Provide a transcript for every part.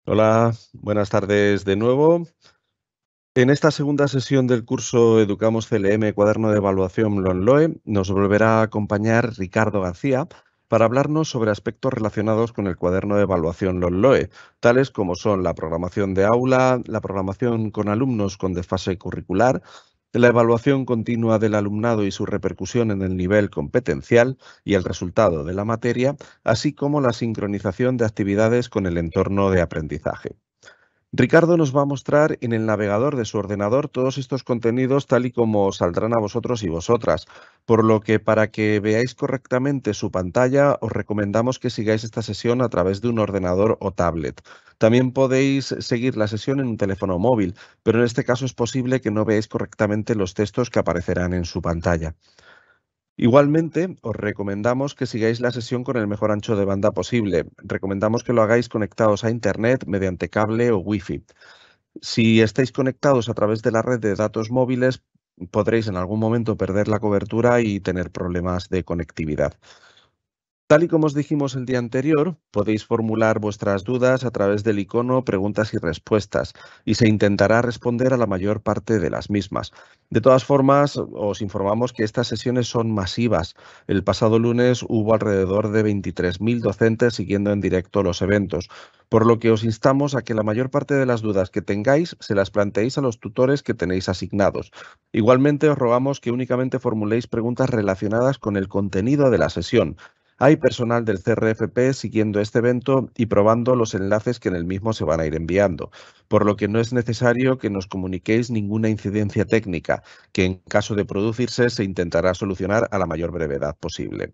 Hola, buenas tardes de nuevo. En esta segunda sesión del curso Educamos CLM, Cuaderno de Evaluación LONLOE, nos volverá a acompañar Ricardo García para hablarnos sobre aspectos relacionados con el cuaderno de evaluación LONLOE, tales como son la programación de aula, la programación con alumnos con desfase curricular, la evaluación continua del alumnado y su repercusión en el nivel competencial y el resultado de la materia, así como la sincronización de actividades con el entorno de aprendizaje. Ricardo nos va a mostrar en el navegador de su ordenador todos estos contenidos tal y como os saldrán a vosotros y vosotras, por lo que para que veáis correctamente su pantalla os recomendamos que sigáis esta sesión a través de un ordenador o tablet. También podéis seguir la sesión en un teléfono móvil, pero en este caso es posible que no veáis correctamente los textos que aparecerán en su pantalla. Igualmente, os recomendamos que sigáis la sesión con el mejor ancho de banda posible. Recomendamos que lo hagáis conectados a Internet mediante cable o Wi-Fi. Si estáis conectados a través de la red de datos móviles, podréis en algún momento perder la cobertura y tener problemas de conectividad. Tal y como os dijimos el día anterior, podéis formular vuestras dudas a través del icono preguntas y respuestas y se intentará responder a la mayor parte de las mismas. De todas formas, os informamos que estas sesiones son masivas. El pasado lunes hubo alrededor de 23.000 docentes siguiendo en directo los eventos, por lo que os instamos a que la mayor parte de las dudas que tengáis se las planteéis a los tutores que tenéis asignados. Igualmente, os rogamos que únicamente formuléis preguntas relacionadas con el contenido de la sesión. Hay personal del CRFP siguiendo este evento y probando los enlaces que en el mismo se van a ir enviando, por lo que no es necesario que nos comuniquéis ninguna incidencia técnica, que en caso de producirse se intentará solucionar a la mayor brevedad posible.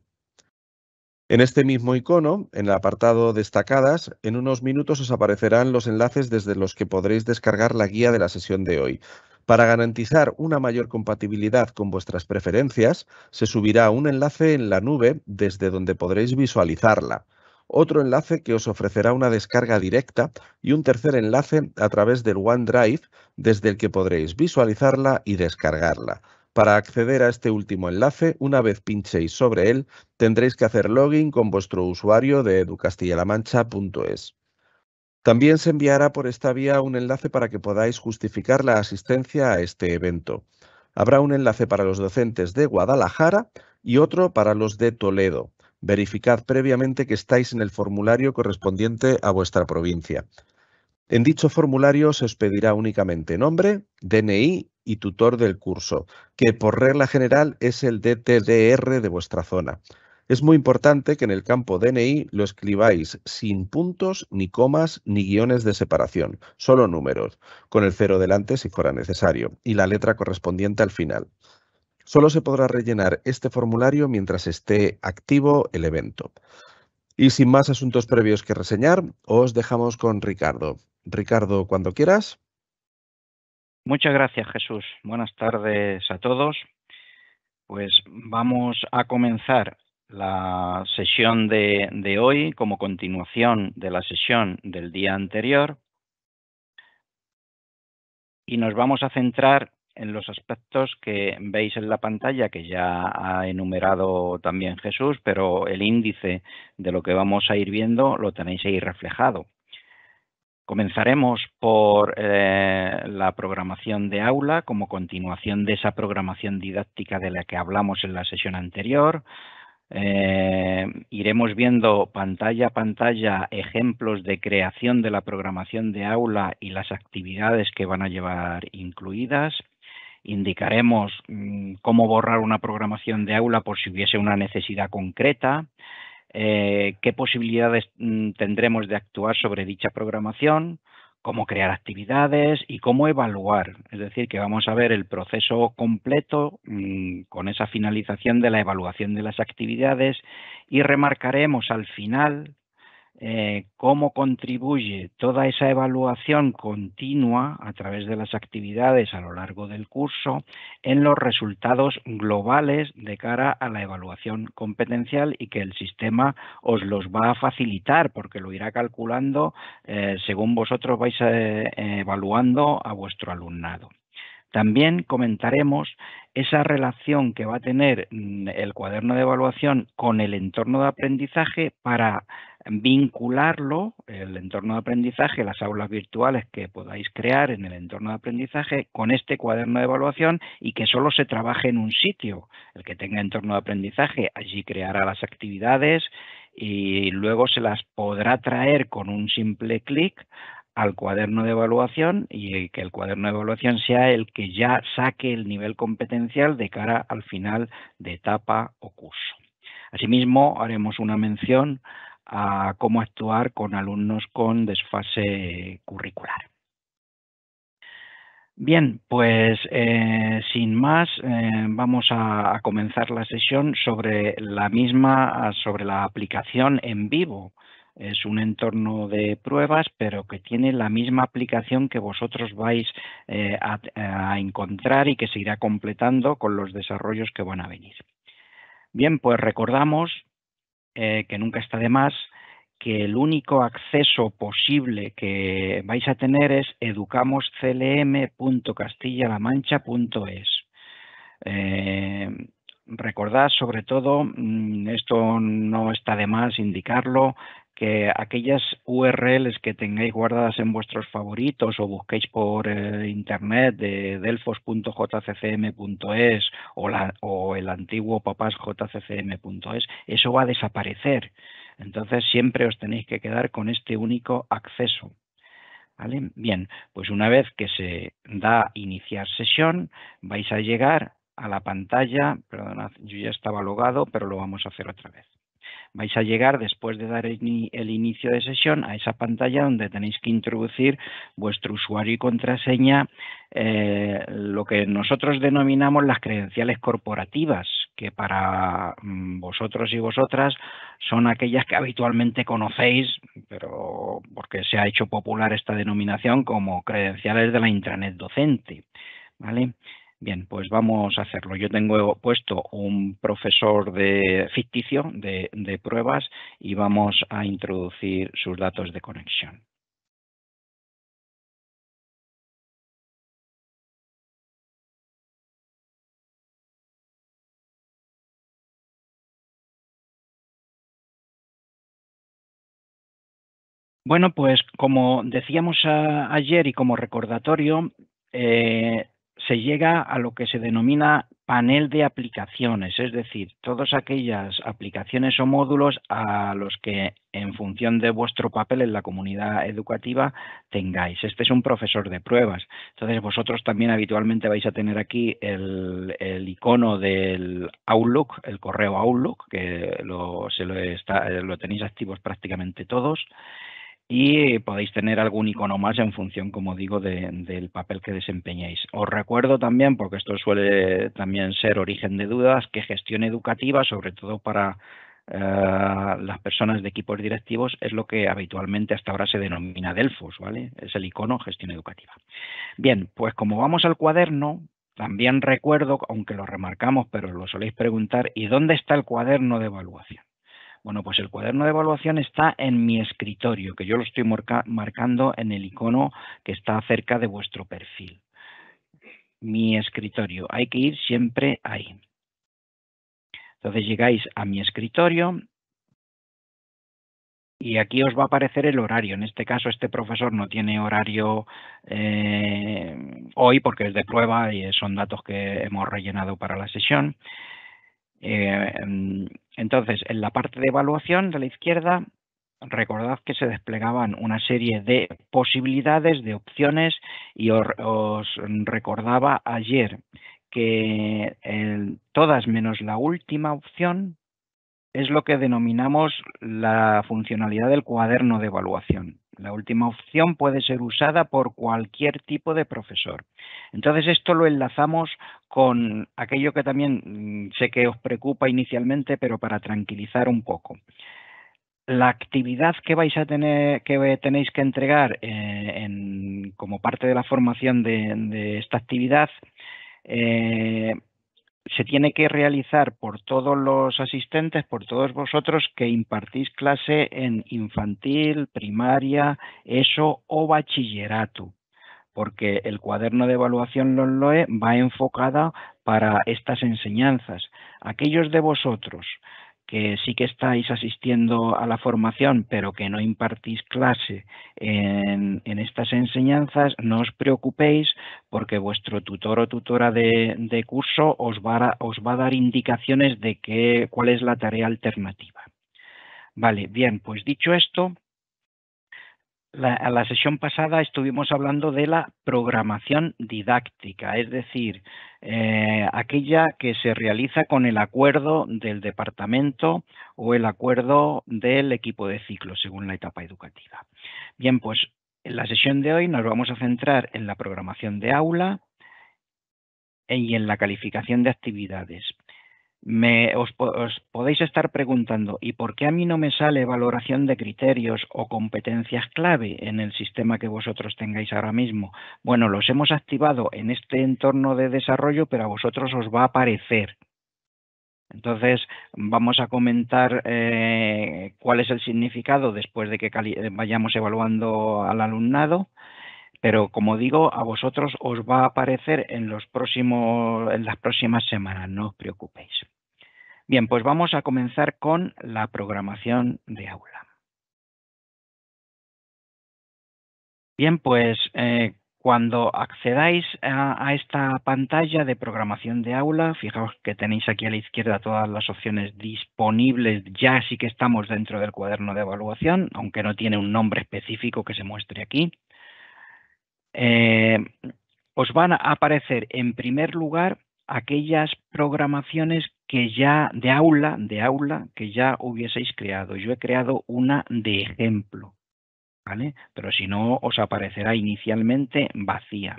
En este mismo icono, en el apartado Destacadas, en unos minutos os aparecerán los enlaces desde los que podréis descargar la guía de la sesión de hoy. Para garantizar una mayor compatibilidad con vuestras preferencias, se subirá un enlace en la nube desde donde podréis visualizarla, otro enlace que os ofrecerá una descarga directa y un tercer enlace a través del OneDrive desde el que podréis visualizarla y descargarla. Para acceder a este último enlace, una vez pinchéis sobre él, tendréis que hacer login con vuestro usuario de educastillalamancha.es. También se enviará por esta vía un enlace para que podáis justificar la asistencia a este evento. Habrá un enlace para los docentes de Guadalajara y otro para los de Toledo. Verificad previamente que estáis en el formulario correspondiente a vuestra provincia. En dicho formulario se os pedirá únicamente nombre, DNI y tutor del curso, que por regla general es el DTDR de vuestra zona. Es muy importante que en el campo DNI lo escribáis sin puntos, ni comas, ni guiones de separación, solo números, con el cero delante si fuera necesario, y la letra correspondiente al final. Solo se podrá rellenar este formulario mientras esté activo el evento. Y sin más asuntos previos que reseñar, os dejamos con Ricardo. Ricardo, cuando quieras. Muchas gracias, Jesús. Buenas tardes a todos. Pues vamos a comenzar la sesión de hoy como continuación de la sesión del día anterior y nos vamos a centrar en los aspectos que veis en la pantalla, que ya ha enumerado también Jesús, pero el índice de lo que vamos a ir viendo lo tenéis ahí reflejado. Comenzaremos por la programación de aula como continuación de esa programación didáctica de la que hablamos en la sesión anterior. Iremos viendo pantalla a pantalla ejemplos de creación de la programación de aula y las actividades que van a llevar incluidas. Indicaremos cómo borrar una programación de aula por si hubiese una necesidad concreta. Qué posibilidades tendremos de actuar sobre dicha programación, cómo crear actividades y cómo evaluar. Es decir, que vamos a ver el proceso completo con esa finalización de la evaluación de las actividades y remarcaremos al final cómo contribuye toda esa evaluación continua a través de las actividades a lo largo del curso en los resultados globales de cara a la evaluación competencial y que el sistema os los va a facilitar porque lo irá calculando según vosotros vais evaluando a vuestro alumnado. También comentaremos esa relación que va a tener el cuaderno de evaluación con el entorno de aprendizaje para vincularlo, el entorno de aprendizaje, las aulas virtuales que podáis crear en el entorno de aprendizaje con este cuaderno de evaluación y que solo se trabaje en un sitio. El que tenga entorno de aprendizaje allí creará las actividades y luego se las podrá traer con un simple clic al cuaderno de evaluación y que el cuaderno de evaluación sea el que ya saque el nivel competencial de cara al final de etapa o curso. Asimismo, haremos una mención a cómo actuar con alumnos con desfase curricular. Bien, pues sin más, vamos a comenzar la sesión sobre la misma, sobre la aplicación en vivo. Es un entorno de pruebas, pero que tiene la misma aplicación que vosotros vais a encontrar y que se irá completando con los desarrollos que van a venir. Bien, pues recordamos que nunca está de más que el único acceso posible que vais a tener es educamosclm.castilla-la-mancha.es. Recordad sobre todo, esto no está de más indicarlo, que aquellas URLs que tengáis guardadas en vuestros favoritos o busquéis por internet de delfos.jccm.es o el antiguo papasjccm.es, eso va a desaparecer. Entonces siempre os tenéis que quedar con este único acceso. ¿Vale? Bien, pues una vez que se da iniciar sesión, vais a llegar a la pantalla, perdonad, yo ya estaba logado, pero lo vamos a hacer otra vez. Vais a llegar, después de dar el inicio de sesión, a esa pantalla donde tenéis que introducir vuestro usuario y contraseña, lo que nosotros denominamos las credenciales corporativas, que para vosotros y vosotras son aquellas que habitualmente conocéis, pero porque se ha hecho popular esta denominación como credenciales de la intranet docente, ¿vale? Bien, pues vamos a hacerlo. Yo tengo puesto un profesor ficticio de pruebas y vamos a introducir sus datos de conexión. Bueno, pues como decíamos ayer y como recordatorio, se llega a lo que se denomina panel de aplicaciones, es decir, todas aquellas aplicaciones o módulos a los que en función de vuestro papel en la comunidad educativa tengáis. Este es un profesor de pruebas, entonces vosotros también habitualmente vais a tener aquí el icono del Outlook, el correo Outlook, que lo tenéis activos prácticamente todos. Y podéis tener algún icono más en función, como digo, del papel que desempeñéis. Os recuerdo también, porque esto suele también ser origen de dudas, que gestión educativa, sobre todo para las personas de equipos directivos, es lo que habitualmente hasta ahora se denomina Delfos, ¿vale? Es el icono gestión educativa. Bien, pues como vamos al cuaderno, también recuerdo, aunque lo remarcamos, pero lo soléis preguntar, ¿y dónde está el cuaderno de evaluación? Bueno, pues el cuaderno de evaluación está en mi escritorio, que yo lo estoy marcando en el icono que está cerca de vuestro perfil. Mi escritorio, hay que ir siempre ahí. Entonces llegáis a mi escritorio y aquí os va a aparecer el horario. En este caso, este profesor no tiene horario hoy porque es de prueba y son datos que hemos rellenado para la sesión. Entonces, en la parte de evaluación de la izquierda, recordad que se desplegaban una serie de posibilidades, de opciones, y os recordaba ayer que todas menos la última opción es lo que denominamos la funcionalidad del cuaderno de evaluación. La última opción puede ser usada por cualquier tipo de profesor. Entonces esto lo enlazamos con aquello que también sé que os preocupa inicialmente, pero para tranquilizar un poco. La actividad que vais a tener, que tenéis que entregar como parte de la formación de esta actividad, se tiene que realizar por todos los asistentes, por todos vosotros que impartís clase en infantil, primaria, ESO o bachillerato. porque el cuaderno de evaluación LOE va enfocado para estas enseñanzas. Aquellos de vosotros que sí que estáis asistiendo a la formación, pero que no impartís clase en estas enseñanzas, no os preocupéis, porque vuestro tutor o tutora de curso os va a dar indicaciones de cuál es la tarea alternativa. Vale, bien, pues dicho esto, la sesión pasada estuvimos hablando de la programación didáctica, es decir, aquella que se realiza con el acuerdo del departamento o el acuerdo del equipo de ciclo, según la etapa educativa. Bien, pues en la sesión de hoy nos vamos a centrar en la programación de aula y en la calificación de actividades. Os podéis estar preguntando, ¿y por qué a mí no me sale valoración de criterios o competencias clave en el sistema que vosotros tengáis ahora mismo? Bueno, los hemos activado en este entorno de desarrollo, pero a vosotros os va a aparecer. Entonces, vamos a comentar cuál es el significado después de que vayamos evaluando al alumnado. Pero como digo, a vosotros os va a aparecer en las próximas semanas, no os preocupéis. Bien, pues vamos a comenzar con la programación de aula. Bien, pues cuando accedáis a esta pantalla de programación de aula, fijaos que tenéis aquí a la izquierda todas las opciones disponibles, ya sí que estamos dentro del cuaderno de evaluación, aunque no tiene un nombre específico que se muestre aquí. Os van a aparecer en primer lugar aquellas programaciones que ya de aula que ya hubieseis creado. Yo he creado una de ejemplo, ¿vale? Pero si no, os aparecerá inicialmente vacía.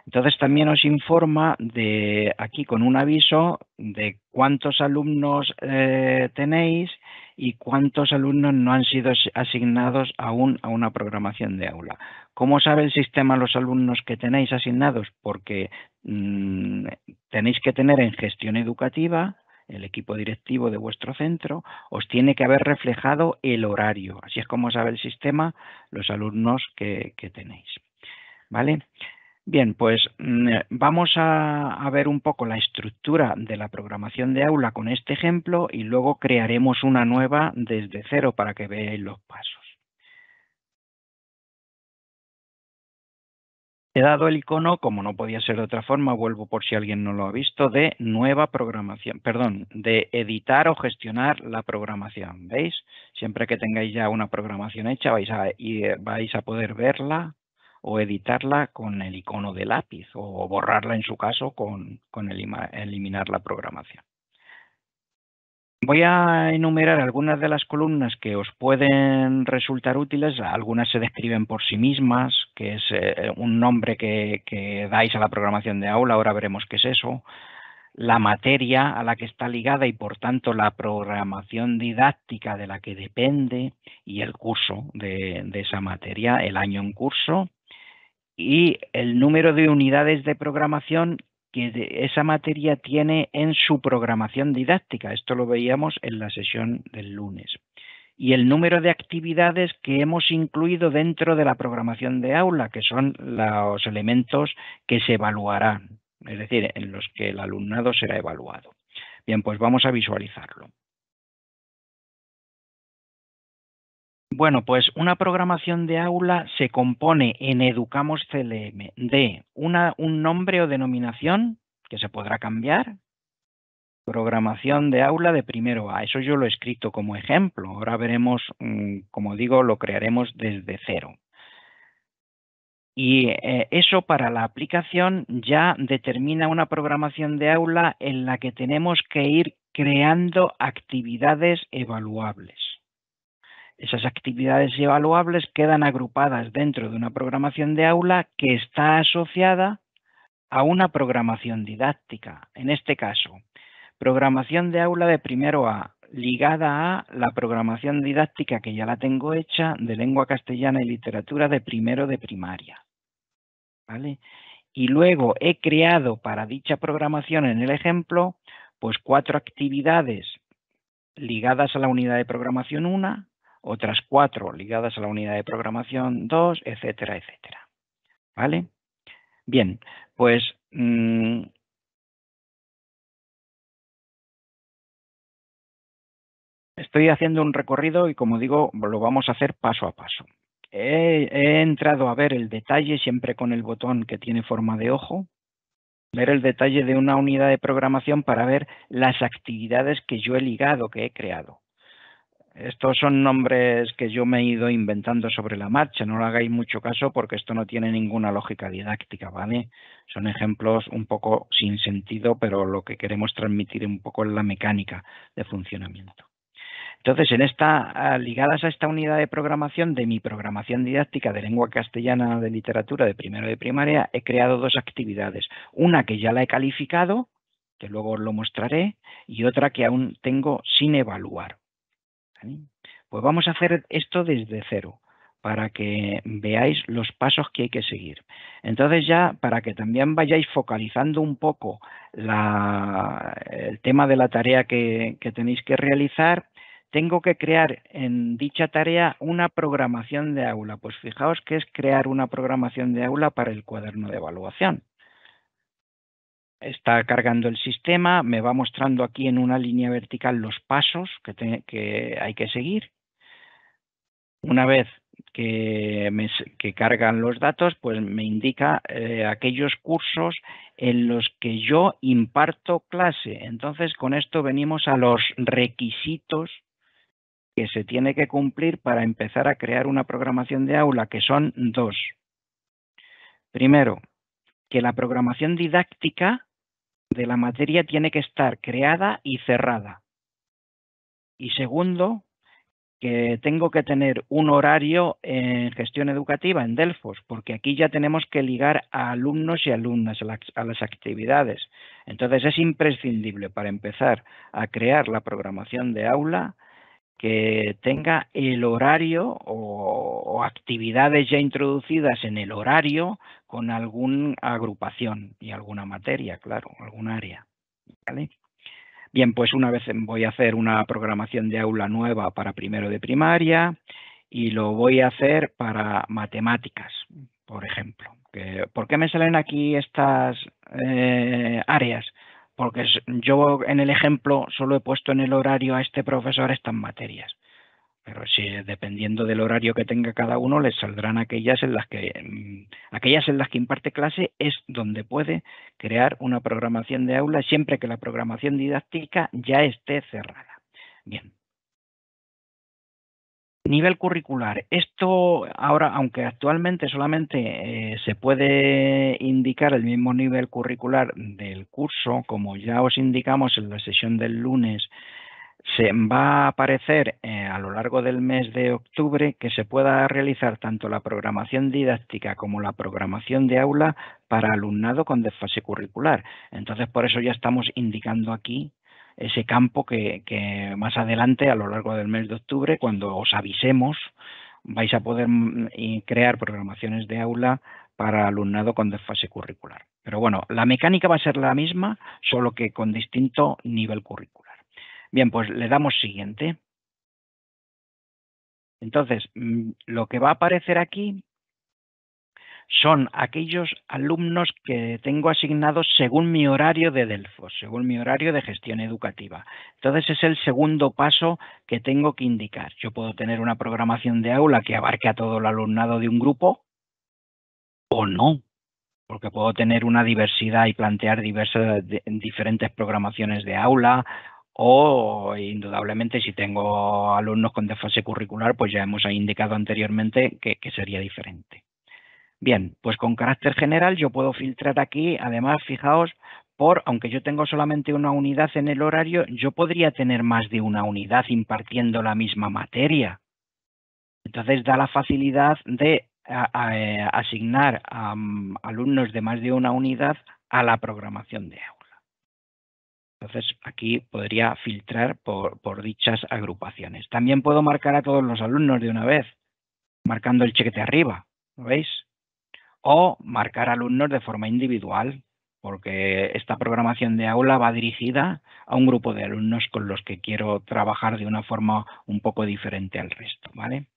Entonces también os informa de aquí con un aviso de cuántos alumnos tenéis y cuántos alumnos no han sido asignados aún a una programación de aula. ¿Cómo sabe el sistema los alumnos que tenéis asignados? Porque tenéis que tener en gestión educativa, el equipo directivo de vuestro centro, os tiene que haber reflejado el horario. Así es como sabe el sistema los alumnos que tenéis. ¿Vale? Bien, pues vamos a ver un poco la estructura de la programación de aula con este ejemplo y luego crearemos una nueva desde cero para que veáis los pasos. He dado el icono, como no podía ser de otra forma, vuelvo por si alguien no lo ha visto, de nueva programación, perdón, de editar o gestionar la programación. ¿Veis? Siempre que tengáis ya una programación hecha vais a poder verla o editarla con el icono de lápiz o borrarla en su caso con eliminar la programación. Voy a enumerar algunas de las columnas que os pueden resultar útiles. Algunas se describen por sí mismas, que es un nombre que dais a la programación de aula, ahora veremos qué es eso. La materia a la que está ligada y por tanto la programación didáctica de la que depende y el curso de esa materia, el año en curso y el número de unidades de programación que esa materia tiene en su programación didáctica. Esto lo veíamos en la sesión del lunes. Y el número de actividades que hemos incluido dentro de la programación de aula, que son los elementos que se evaluarán, es decir, en los que el alumnado será evaluado. Bien, pues vamos a visualizarlo. Bueno, pues una programación de aula se compone en Educamos CLM de un nombre o denominación que se podrá cambiar, programación de aula de primero A. Eso yo lo he escrito como ejemplo. Ahora veremos, como digo, lo crearemos desde cero. Y eso para la aplicación ya determina una programación de aula en la que tenemos que ir creando actividades evaluables. Esas actividades evaluables quedan agrupadas dentro de una programación de aula que está asociada a una programación didáctica. En este caso, programación de aula de primero A, ligada a la programación didáctica que ya la tengo hecha de lengua castellana y literatura de primero de primaria. ¿Vale? Y luego he creado para dicha programación en el ejemplo, pues 4 actividades ligadas a la unidad de programación 1, otras 4 ligadas a la unidad de programación 2, etcétera, etcétera. ¿vale? Bien, pues estoy haciendo un recorrido y, como digo, lo vamos a hacer paso a paso. He entrado a ver el detalle, siempre con el botón que tiene forma de ojo, ver el detalle de una unidad de programación para ver las actividades que yo he ligado, que he creado. Estos son nombres que yo me he ido inventando sobre la marcha, no le hagáis mucho caso porque esto no tiene ninguna lógica didáctica, ¿vale? Son ejemplos un poco sin sentido, pero lo que queremos transmitir un poco es la mecánica de funcionamiento. Entonces, ligadas a esta unidad de programación de mi programación didáctica de lengua castellana de literatura de primero de primaria, he creado dos actividades. Una que ya la he calificado, que luego os lo mostraré, y otra que aún tengo sin evaluar. ¿Vale? Pues vamos a hacer esto desde cero, para que veáis los pasos que hay que seguir. Entonces ya, para que también vayáis focalizando un poco el tema de la tarea que tenéis que realizar, tengo que crear en dicha tarea una programación de aula. Pues fijaos que es crear una programación de aula para el cuaderno de evaluación. Está cargando el sistema, me va mostrando aquí en una línea vertical los pasos que hay que seguir. Una vez que cargan los datos, pues me indica aquellos cursos en los que yo imparto clase. Entonces, con esto venimos a los requisitos que se tiene que cumplir para empezar a crear una programación de aula, que son dos. Primero, que la programación didáctica de la materia tiene que estar creada y cerrada. Y segundo, que tengo que tener un horario en gestión educativa en Delfos, porque aquí ya tenemos que ligar a alumnos y alumnas a las actividades. Entonces es imprescindible para empezar a crear la programación de aula que tenga el horario o actividades ya introducidas en el horario con alguna agrupación y alguna materia, claro, algún área. ¿Vale? Bien, pues una vez voy a hacer una programación de aula nueva para primero de primaria y lo voy a hacer para matemáticas, por ejemplo. ¿Por qué me salen aquí estas áreas? Porque yo en el ejemplo solo he puesto en el horario a este profesor estas materias. Pero si dependiendo del horario que tenga cada uno, les saldrán aquellas en las que imparte clase, es donde puede crear una programación de aula siempre que la programación didáctica ya esté cerrada. Bien. Nivel curricular. Esto ahora, aunque actualmente solamente se puede indicar el mismo nivel curricular del curso, como ya os indicamos en la sesión del lunes, se va a aparecer a lo largo del mes de octubre que se pueda realizar tanto la programación didáctica como la programación de aula para alumnado con desfase curricular. Entonces, por eso ya estamos indicando aquí ese campo que más adelante, a lo largo del mes de octubre, cuando os avisemos, vais a poder crear programaciones de aula para alumnado con desfase curricular. Pero bueno, la mecánica va a ser la misma, solo que con distinto nivel curricular. Bien, pues le damos siguiente. Entonces, lo que va a aparecer aquí son aquellos alumnos que tengo asignados según mi horario de Delfos, según mi horario de gestión educativa. Entonces, es el segundo paso que tengo que indicar. Yo puedo tener una programación de aula que abarque a todo el alumnado de un grupo o no, porque puedo tener una diversidad y plantear diferentes programaciones de aula, o indudablemente si tengo alumnos con desfase curricular, pues ya hemos indicado anteriormente que sería diferente. Bien, pues con carácter general yo puedo filtrar aquí, además, fijaos, aunque yo tengo solamente una unidad en el horario, yo podría tener más de una unidad impartiendo la misma materia. Entonces da la facilidad de asignar a alumnos de más de una unidad a la programación de aula. Entonces aquí podría filtrar por dichas agrupaciones. También puedo marcar a todos los alumnos de una vez, marcando el chequete arriba, ¿lo veis? O marcar alumnos de forma individual, porque esta programación de aula va dirigida a un grupo de alumnos con los que quiero trabajar de una forma un poco diferente al resto, ¿vale?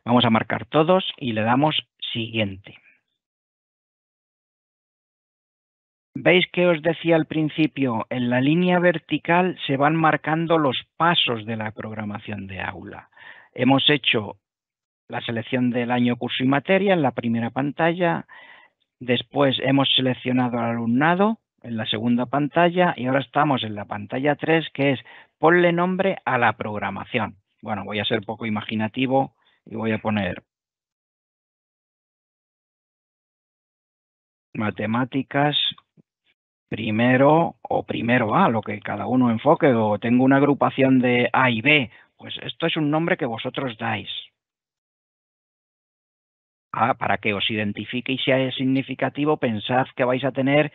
Vamos a marcar todos y le damos siguiente. ¿Veis que os decía al principio? En la línea vertical se van marcando los pasos de la programación de aula. Hemos hecho la selección del año, curso y materia en la primera pantalla. Después hemos seleccionado al alumnado en la segunda pantalla y ahora estamos en la pantalla 3, que es ponle nombre a la programación. Bueno, voy a ser poco imaginativo y voy a poner matemáticas primero o primero A, lo que cada uno enfoque, o tengo una agrupación de A y B. Pues esto es un nombre que vosotros dais. Para que os identifique y sea significativo, pensad que vais a tener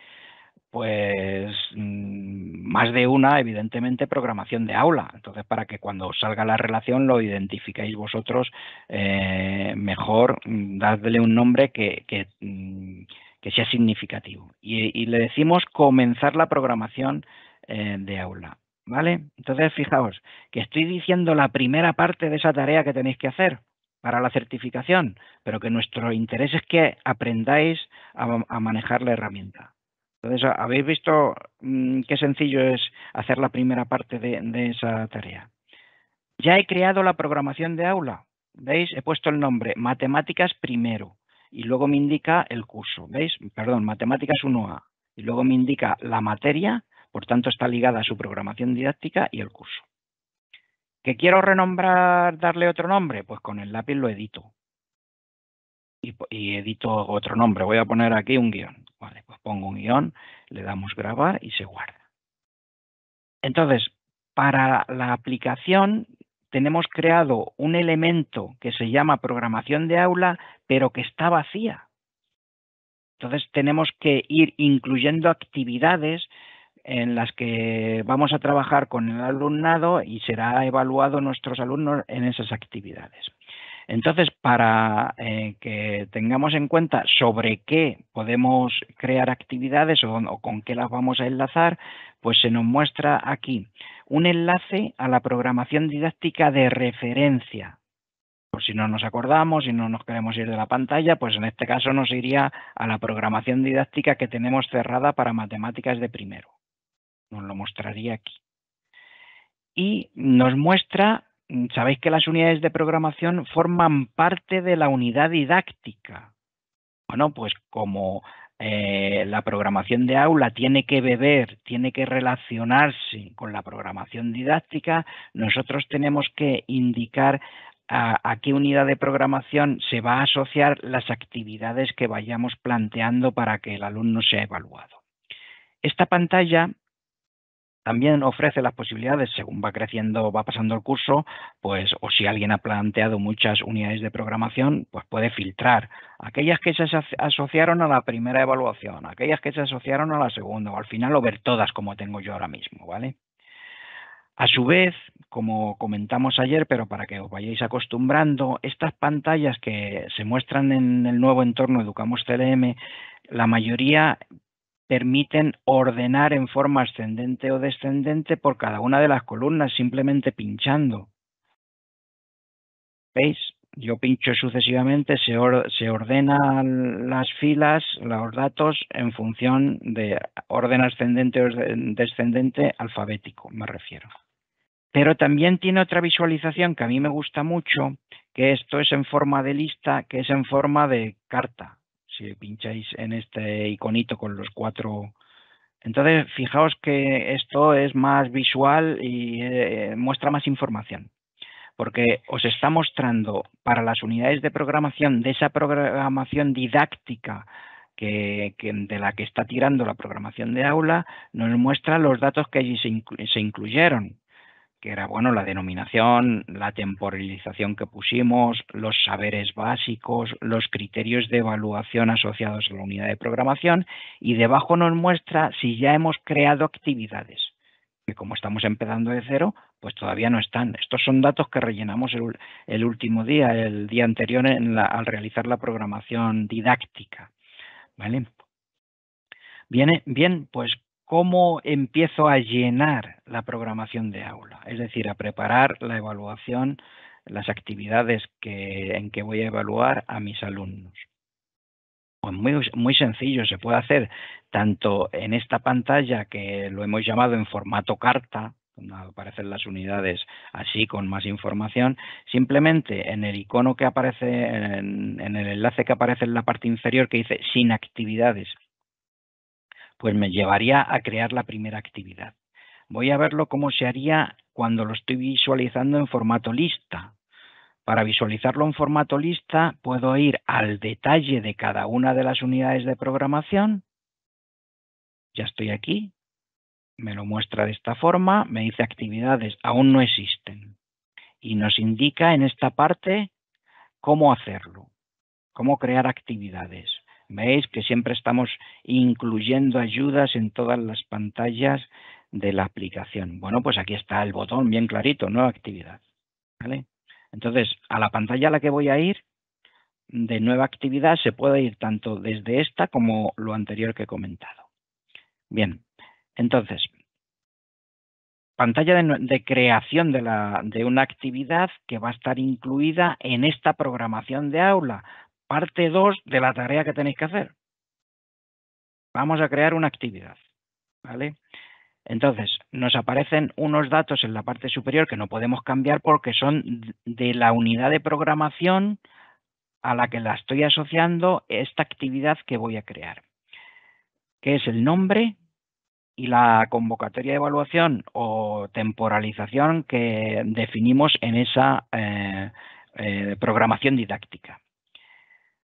pues más de una, evidentemente, programación de aula. Entonces, para que cuando salga la relación lo identifiquéis vosotros mejor, dadle un nombre que sea significativo. Y le decimos comenzar la programación de aula. ¿Vale? Entonces, fijaos que estoy diciendo la primera parte de esa tarea que tenéis que hacer para la certificación, pero que nuestro interés es que aprendáis a manejar la herramienta. Entonces, ¿habéis visto qué sencillo es hacer la primera parte de esa tarea? Ya he creado la programación de aula. ¿Veis? He puesto el nombre Matemáticas primero y luego me indica el curso. ¿Veis? Perdón, Matemáticas 1A. Y luego me indica la materia, por tanto está ligada a su programación didáctica y el curso. ¿Que quiero renombrar, darle otro nombre? Pues con el lápiz lo edito. Y edito otro nombre. Voy a poner aquí un guión. Vale, pues pongo un guión, le damos grabar y se guarda. Entonces, para la aplicación tenemos creado un elemento que se llama programación de aula, pero que está vacía. Entonces tenemos que ir incluyendo actividades en las que vamos a trabajar con el alumnado y será evaluado nuestros alumnos en esas actividades. Entonces, para que tengamos en cuenta sobre qué podemos crear actividades o con qué las vamos a enlazar, pues se nos muestra aquí un enlace a la programación didáctica de referencia. Por si no nos acordamos y no nos queremos ir de la pantalla, pues en este caso nos iría a la programación didáctica que tenemos cerrada para matemáticas de primero. Nos lo mostraría aquí. Y nos muestra, sabéis que las unidades de programación forman parte de la unidad didáctica. Bueno, pues como la programación de aula tiene que beber, tiene que relacionarse con la programación didáctica, nosotros tenemos que indicar a qué unidad de programación se va a asociar las actividades que vayamos planteando para que el alumno sea evaluado. Esta pantalla también ofrece las posibilidades, según va creciendo, va pasando el curso, pues, o si alguien ha planteado muchas unidades de programación, pues puede filtrar aquellas que se asociaron a la primera evaluación, aquellas que se asociaron a la segunda, o al final, o ver todas como tengo yo ahora mismo, ¿vale? A su vez, como comentamos ayer, pero para que os vayáis acostumbrando, estas pantallas que se muestran en el nuevo entorno Educamos CLM, la mayoría permiten ordenar en forma ascendente o descendente por cada una de las columnas, simplemente pinchando. ¿Veis? Yo pincho sucesivamente, se ordenan las filas, los datos en función de orden ascendente o descendente alfabético, me refiero. Pero también tiene otra visualización que a mí me gusta mucho, que esto es en forma de lista, que es en forma de carta. Si pincháis en este iconito con los 4. Entonces, fijaos que esto es más visual y muestra más información, porque os está mostrando para las unidades de programación de esa programación didáctica de la que está tirando la programación de aula, nos muestra los datos que allí se incluyeron, que era, bueno, la denominación, la temporalización que pusimos, los saberes básicos, los criterios de evaluación asociados a la unidad de programación, y debajo nos muestra si ya hemos creado actividades, que como estamos empezando de cero, pues todavía no están. Estos son datos que rellenamos el último día, el día anterior al realizar la programación didáctica, ¿vale? Bien, pues ¿cómo empiezo a llenar la programación de aula? Es decir, a preparar la evaluación, las actividades en que voy a evaluar a mis alumnos. Pues muy sencillo, se puede hacer tanto en esta pantalla que lo hemos llamado en formato carta, donde aparecen las unidades así con más información, simplemente en el icono que aparece, en el enlace que aparece en la parte inferior que dice sin actividades, pues me llevaría a crear la primera actividad. Voy a verlo cómo se haría cuando lo estoy visualizando en formato lista. Para visualizarlo en formato lista, puedo ir al detalle de cada una de las unidades de programación. Ya estoy aquí, me lo muestra de esta forma, me dice actividades, aún no existen. Y nos indica en esta parte cómo hacerlo, cómo crear actividades. Veis que siempre estamos incluyendo ayudas en todas las pantallas de la aplicación. Bueno, pues aquí está el botón bien clarito, nueva actividad. ¿Vale? Entonces, a la pantalla a la que voy a ir de nueva actividad se puede ir tanto desde esta como lo anterior que he comentado. Bien, entonces, pantalla de creación de una actividad que va a estar incluida en esta programación de aula, parte 2 de la tarea que tenéis que hacer. Vamos a crear una actividad, ¿vale? Entonces, nos aparecen unos datos en la parte superior que no podemos cambiar porque son de la unidad de programación a la que la estoy asociando esta actividad que voy a crear, que es el nombre y la convocatoria de evaluación o temporalización que definimos en esa programación didáctica.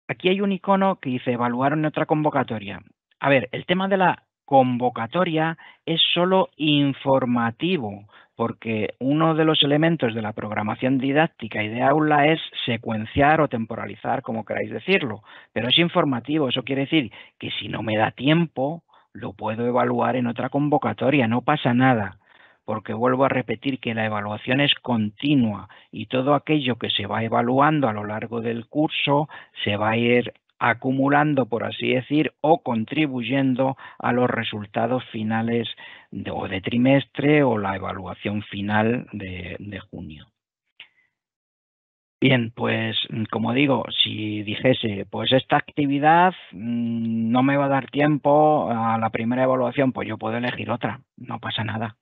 Aquí hay un icono que dice evaluar en otra convocatoria. A ver, el tema de la convocatoria es solo informativo, porque uno de los elementos de la programación didáctica y de aula es secuenciar o temporalizar, como queráis decirlo, pero es informativo. Eso quiere decir que si no me da tiempo, lo puedo evaluar en otra convocatoria, no pasa nada, porque vuelvo a repetir que la evaluación es continua y todo aquello que se va evaluando a lo largo del curso se va a ir acumulando, por así decir, o contribuyendo a los resultados finales de trimestre o la evaluación final de junio. Bien, pues como digo, si dijese, pues esta actividad no me va a dar tiempo a la primera evaluación, pues yo puedo elegir otra, no pasa nada.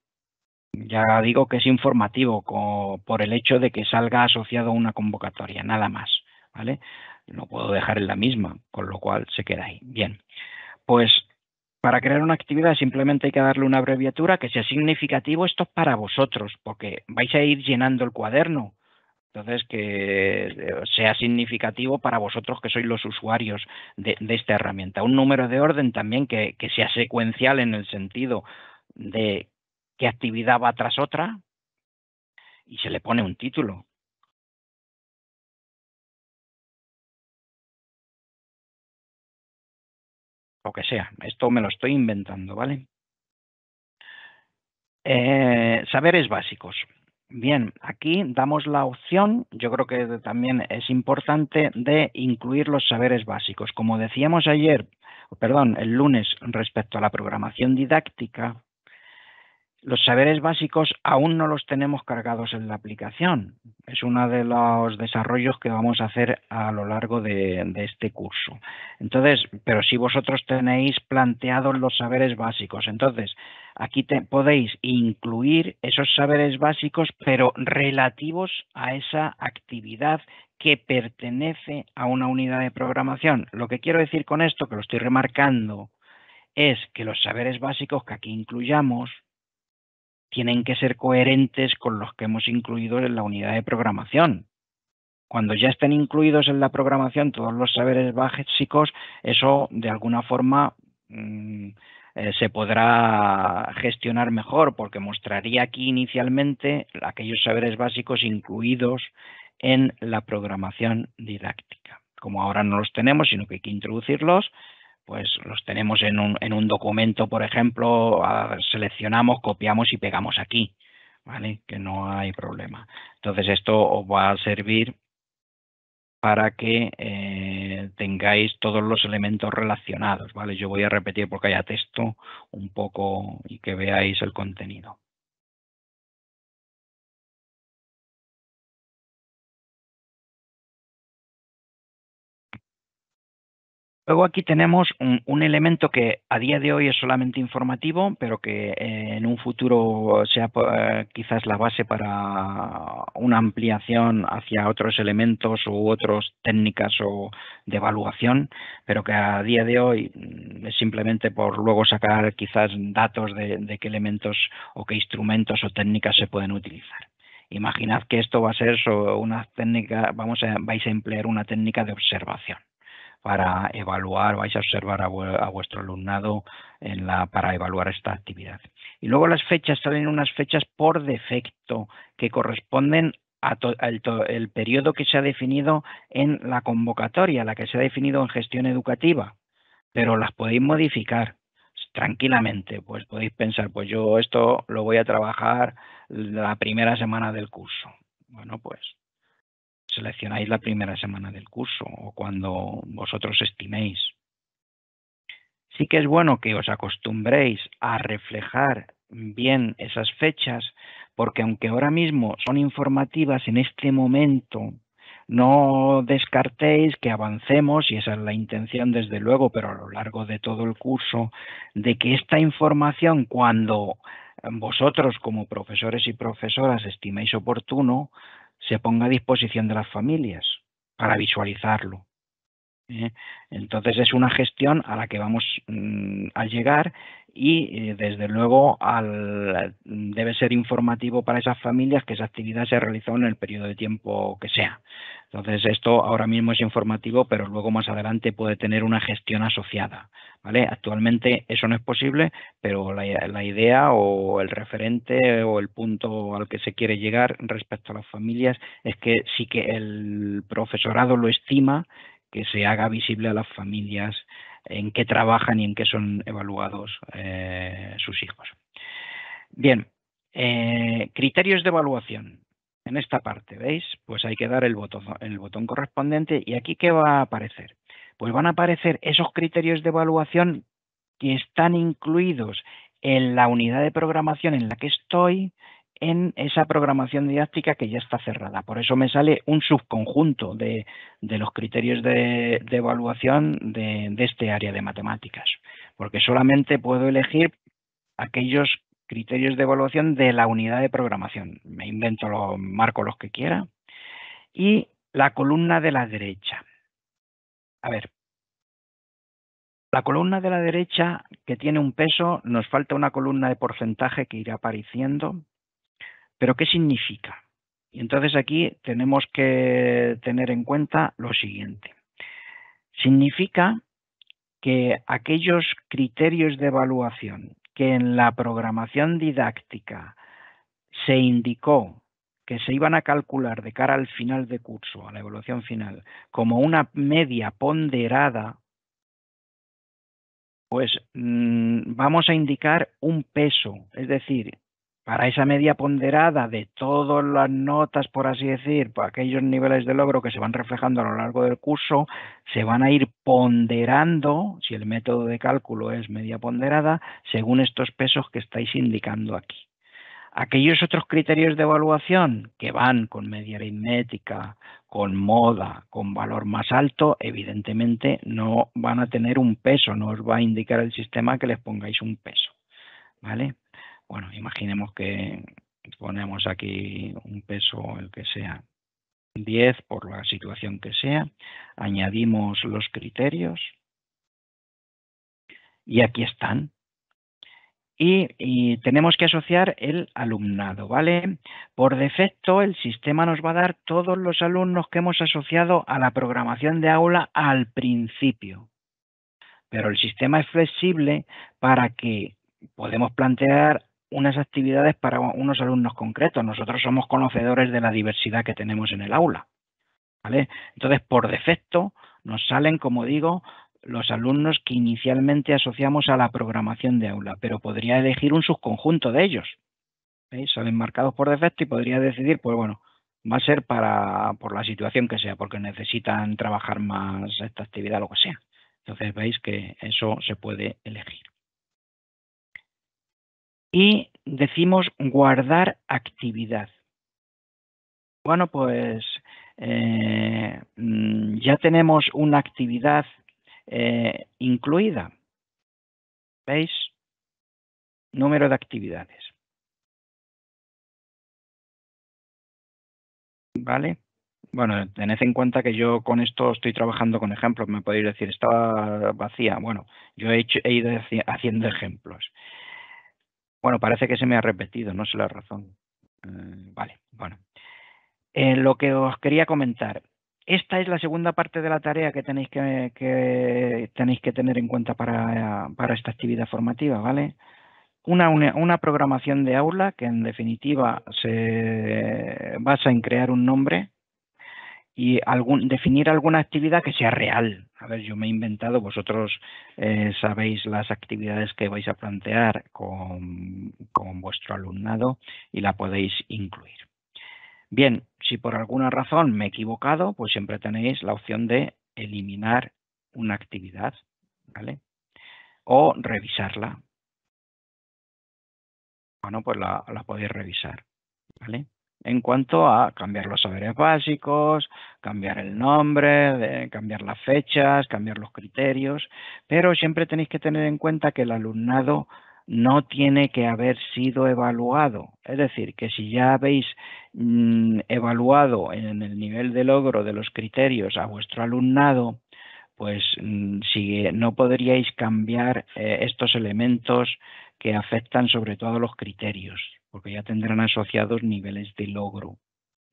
Ya digo que es informativo por el hecho de que salga asociado a una convocatoria, nada más, ¿vale? No puedo dejar en la misma, con lo cual se queda ahí. Bien, pues para crear una actividad simplemente hay que darle una abreviatura que sea significativo. Esto es para vosotros, porque vais a ir llenando el cuaderno. Entonces, que sea significativo para vosotros que sois los usuarios de esta herramienta. Un número de orden también que sea secuencial en el sentido de qué actividad va tras otra y se le pone un título. Lo que sea. Esto me lo estoy inventando, ¿vale? Saberes básicos. Bien, aquí damos la opción, yo creo que también es importante, de incluir los saberes básicos. Como decíamos ayer, perdón, el lunes, respecto a la programación didáctica, los saberes básicos aún no los tenemos cargados en la aplicación. Es uno de los desarrollos que vamos a hacer a lo largo de este curso. Entonces, pero si vosotros tenéis planteados los saberes básicos, entonces aquí podéis incluir esos saberes básicos, pero relativos a esa actividad que pertenece a una unidad de programación. Lo que quiero decir con esto, que lo estoy remarcando, es que los saberes básicos que aquí incluyamos tienen que ser coherentes con los que hemos incluido en la unidad de programación. Cuando ya estén incluidos en la programación todos los saberes básicos, eso de alguna forma se podrá gestionar mejor, porque mostraría aquí inicialmente aquellos saberes básicos incluidos en la programación didáctica. Como ahora no los tenemos, sino que hay que introducirlos, pues los tenemos en un documento, por ejemplo, seleccionamos, copiamos y pegamos aquí, ¿vale? Que no hay problema. Entonces esto os va a servir para que tengáis todos los elementos relacionados, ¿vale? Yo voy a repetir porque haya texto un poco y que veáis el contenido. Luego aquí tenemos un elemento que a día de hoy es solamente informativo, pero que en un futuro sea quizás la base para una ampliación hacia otros elementos u otras técnicas o de evaluación, pero que a día de hoy es simplemente por luego sacar quizás datos de qué elementos o qué instrumentos o técnicas se pueden utilizar. Imaginad que esto va a ser una técnica, vais a emplear una técnica de observación para evaluar, vais a observar a vuestro alumnado para evaluar esta actividad. Y luego las fechas, salen unas fechas por defecto que corresponden al periodo que se ha definido en la convocatoria, la que se ha definido en gestión educativa, pero las podéis modificar tranquilamente. Pues podéis pensar, pues yo esto lo voy a trabajar la primera semana del curso. Bueno, pues seleccionáis la primera semana del curso o cuando vosotros estiméis. Sí que es bueno que os acostumbréis a reflejar bien esas fechas, porque aunque ahora mismo son informativas en este momento, no descartéis que avancemos, y esa es la intención desde luego, pero a lo largo de todo el curso, de que esta información, cuando vosotros como profesores y profesoras estiméis oportuno, se ponga a disposición de las familias para visualizarlo. Entonces es una gestión a la que vamos a llegar y desde luego debe ser informativo para esas familias que esa actividad se ha realizado en el periodo de tiempo que sea. Entonces esto ahora mismo es informativo, pero luego más adelante puede tener una gestión asociada, ¿vale? Actualmente eso no es posible, pero la idea o el referente o el punto al que se quiere llegar respecto a las familias es que sí que el profesorado lo estima, que se haga visible a las familias en qué trabajan y en qué son evaluados sus hijos. Bien, criterios de evaluación. En esta parte, ¿veis? Pues hay que dar el botón correspondiente y aquí ¿qué va a aparecer? Pues van a aparecer esos criterios de evaluación que están incluidos en la unidad de programación en la que estoy, en esa programación didáctica que ya está cerrada. Por eso me sale un subconjunto de los criterios de evaluación de este área de matemáticas, porque solamente puedo elegir aquellos criterios de evaluación de la unidad de programación. Me invento, marco los que quiera. Y la columna de la derecha. A ver, la columna de la derecha, que tiene un peso, nos falta una columna de porcentaje que irá apareciendo. ¿Pero qué significa? Y entonces aquí tenemos que tener en cuenta lo siguiente. Significa que aquellos criterios de evaluación que en la programación didáctica se indicó que se iban a calcular de cara al final de curso, a la evaluación final, como una media ponderada, pues vamos a indicar un peso, es decir, para esa media ponderada de todas las notas, por así decir, para aquellos niveles de logro que se van reflejando a lo largo del curso, se van a ir ponderando, si el método de cálculo es media ponderada, según estos pesos que estáis indicando aquí. Aquellos otros criterios de evaluación que van con media aritmética, con moda, con valor más alto, evidentemente no van a tener un peso, no os va a indicar el sistema que les pongáis un peso, ¿vale? Bueno, imaginemos que ponemos aquí un peso, el que sea 10 por la situación que sea, añadimos los criterios y aquí están. Y tenemos que asociar el alumnado, ¿vale? Por defecto, el sistema nos va a dar todos los alumnos que hemos asociado a la programación de aula al principio. Pero el sistema es flexible para que podemos plantear unas actividades para unos alumnos concretos. Nosotros somos conocedores de la diversidad que tenemos en el aula, ¿vale? Entonces, por defecto, nos salen, como digo, los alumnos que inicialmente asociamos a la programación de aula, pero podría elegir un subconjunto de ellos. ¿Veis? Salen marcados por defecto y podría decidir, pues bueno, va a ser por la situación que sea, porque necesitan trabajar más esta actividad, lo que sea. Entonces veis que eso se puede elegir. Y decimos guardar actividad. Bueno, pues ya tenemos una actividad incluida. ¿Veis? Número de actividades. ¿Vale? Bueno, tened en cuenta que yo con esto estoy trabajando con ejemplos. Me podéis decir, estaba vacía. Bueno, yo he ido haciendo ejemplos. Bueno, parece que se me ha repetido, no sé la razón. Vale, bueno. Lo que os quería comentar. Esta es la segunda parte de la tarea que tenéis que tener en cuenta para esta actividad formativa, ¿vale? Una programación de aula que en definitiva se basa en crear un nombre y definir alguna actividad que sea real. A ver, yo me he inventado, vosotros sabéis las actividades que vais a plantear con vuestro alumnado y la podéis incluir. Bien, si por alguna razón me he equivocado, pues siempre tenéis la opción de eliminar una actividad, ¿vale? O revisarla. Bueno, pues la podéis revisar, ¿vale? En cuanto a cambiar los saberes básicos, cambiar el nombre, cambiar las fechas, cambiar los criterios, pero siempre tenéis que tener en cuenta que el alumnado no tiene que haber sido evaluado. Es decir, que si ya habéis evaluado en el nivel de logro de los criterios a vuestro alumnado, pues si no podríais cambiar estos elementos que afectan sobre todo los criterios, porque ya tendrán asociados niveles de logro.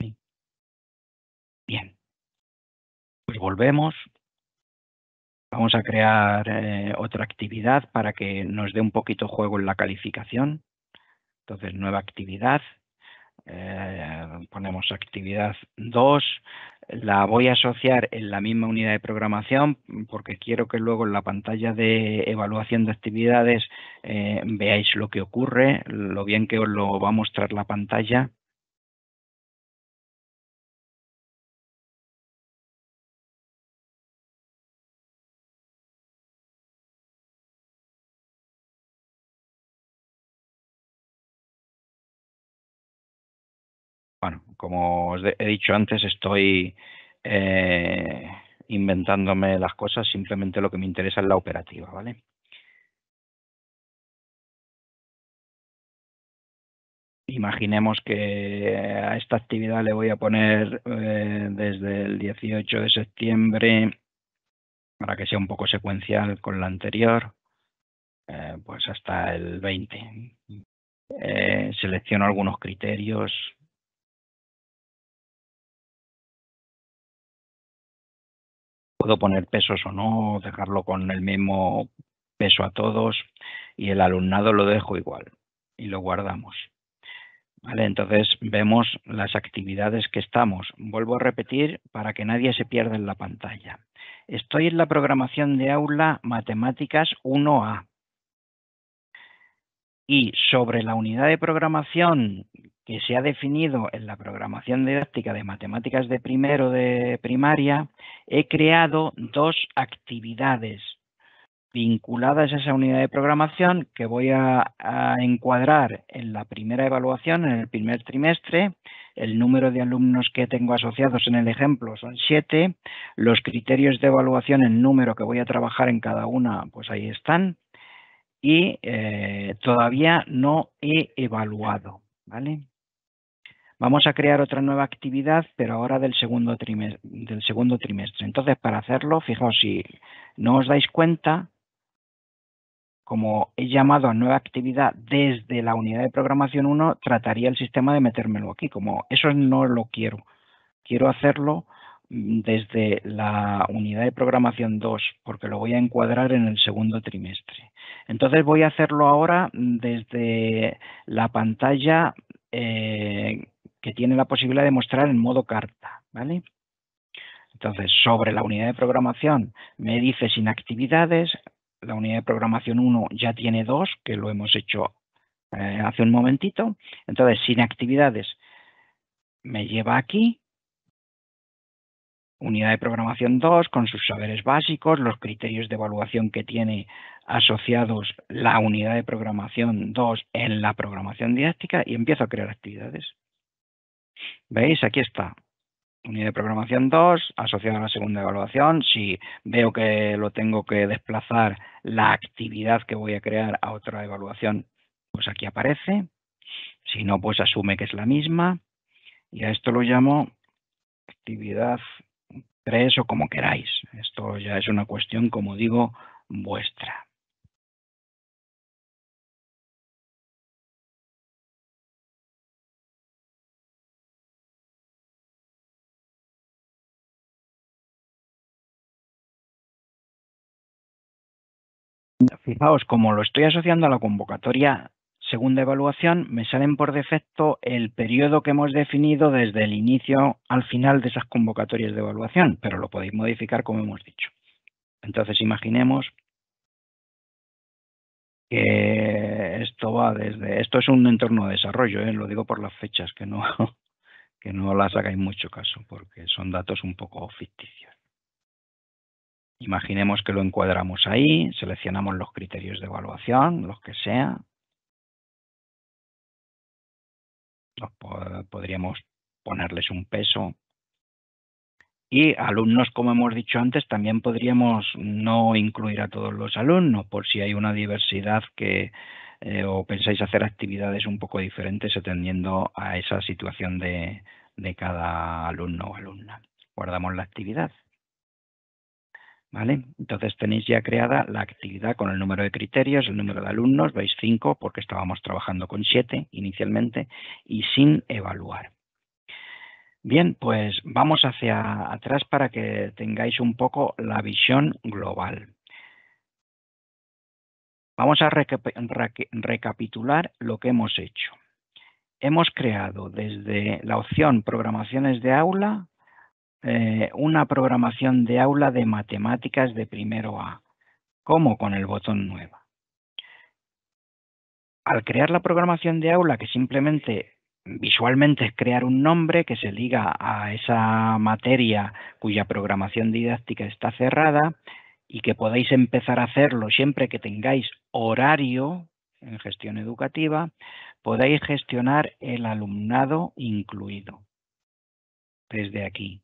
¿Sí? Bien, pues volvemos. Vamos a crear otra actividad para que nos dé un poquito juego en la calificación. Entonces, nueva actividad. Ponemos actividad 2, la voy a asociar en la misma unidad de programación porque quiero que luego en la pantalla de evaluación de actividades veáis lo que ocurre, lo bien que os lo va a mostrar la pantalla. Bueno, como os he dicho antes, estoy inventándome las cosas, simplemente lo que me interesa es la operativa, ¿vale? Imaginemos que a esta actividad le voy a poner desde el 18 de septiembre, para que sea un poco secuencial con la anterior, pues hasta el 20. Selecciono algunos criterios. Puedo poner pesos o no, dejarlo con el mismo peso a todos y el alumnado lo dejo igual y lo guardamos. Vale, entonces vemos las actividades que estamos. Vuelvo a repetir para que nadie se pierda en la pantalla. Estoy en la programación de aula Matemáticas 1A. Y sobre la unidad de programación que se ha definido en la programación didáctica de matemáticas de primero de primaria, he creado dos actividades vinculadas a esa unidad de programación que voy a encuadrar en la primera evaluación, en el primer trimestre. El número de alumnos que tengo asociados en el ejemplo son 7. Los criterios de evaluación en número que voy a trabajar en cada una, pues ahí están. Y todavía no he evaluado, ¿vale? Vamos a crear otra nueva actividad, pero ahora del segundo trimestre. Entonces, para hacerlo, fijaos, si no os dais cuenta, como he llamado a nueva actividad desde la unidad de programación 1, trataría el sistema de metérmelo aquí. Como eso no lo quiero. Quiero hacerlo desde la unidad de programación 2, porque lo voy a encuadrar en el segundo trimestre. Entonces voy a hacerlo ahora desde la pantalla que tiene la posibilidad de mostrar en modo carta, ¿vale? Entonces, sobre la unidad de programación me dice sin actividades. La unidad de programación 1 ya tiene 2, que lo hemos hecho hace un momentito. Entonces, sin actividades me lleva aquí. Unidad de programación 2 con sus saberes básicos, los criterios de evaluación que tiene asociados la unidad de programación 2 en la programación didáctica y empiezo a crear actividades. ¿Veis? Aquí está. Unidad de programación 2, asociado a la segunda evaluación. Si veo que lo tengo que desplazar la actividad que voy a crear a otra evaluación, pues aquí aparece. Si no, pues asume que es la misma. Y a esto lo llamo actividad 3 o como queráis. Esto ya es una cuestión, como digo, vuestra. Fijaos, como lo estoy asociando a la convocatoria segunda evaluación, me salen por defecto el periodo que hemos definido desde el inicio al final de esas convocatorias de evaluación, pero lo podéis modificar como hemos dicho. Entonces imaginemos que esto va desde... Esto es un entorno de desarrollo, lo digo por las fechas, que no, que no las hagáis mucho caso, porque son datos un poco ficticios. Imaginemos que lo encuadramos ahí, seleccionamos los criterios de evaluación, los que sea. Podríamos ponerles un peso. Y alumnos, como hemos dicho antes, también podríamos no incluir a todos los alumnos, por si hay una diversidad que o pensáis hacer actividades un poco diferentes atendiendo a esa situación de cada alumno o alumna. Guardamos la actividad. ¿Vale? Entonces tenéis ya creada la actividad con el número de criterios, el número de alumnos, veis 5 porque estábamos trabajando con 7 inicialmente y sin evaluar. Bien, pues vamos hacia atrás para que tengáis un poco la visión global. Vamos a recapitular lo que hemos hecho. Hemos creado desde la opción programaciones de aula una programación de aula de matemáticas de primero A, como con el botón nueva. Al crear la programación de aula, que simplemente visualmente es crear un nombre que se liga a esa materia cuya programación didáctica está cerrada y que podéis empezar a hacerlo siempre que tengáis horario en gestión educativa, podéis gestionar el alumnado incluido. Desde aquí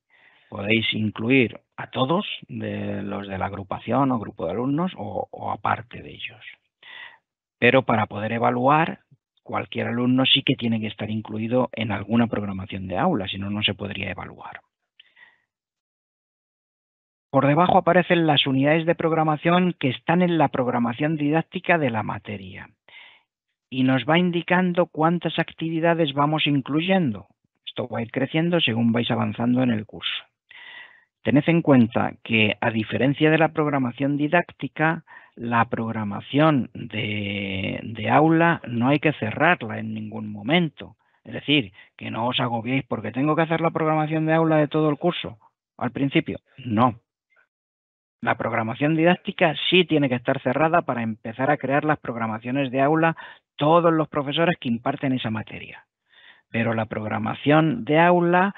podéis incluir a todos los de la agrupación o grupo de alumnos o aparte de ellos. Pero para poder evaluar, cualquier alumno sí que tiene que estar incluido en alguna programación de aula, si no, no se podría evaluar. Por debajo aparecen las unidades de programación que están en la programación didáctica de la materia y nos va indicando cuántas actividades vamos incluyendo. Esto va a ir creciendo según vais avanzando en el curso. Tened en cuenta que, a diferencia de la programación didáctica, la programación de aula no hay que cerrarla en ningún momento. Es decir, que no os agobiéis porque tengo que hacer la programación de aula de todo el curso al principio. No. La programación didáctica sí tiene que estar cerrada para empezar a crear las programaciones de aula todos los profesores que imparten esa materia. Pero la programación de aula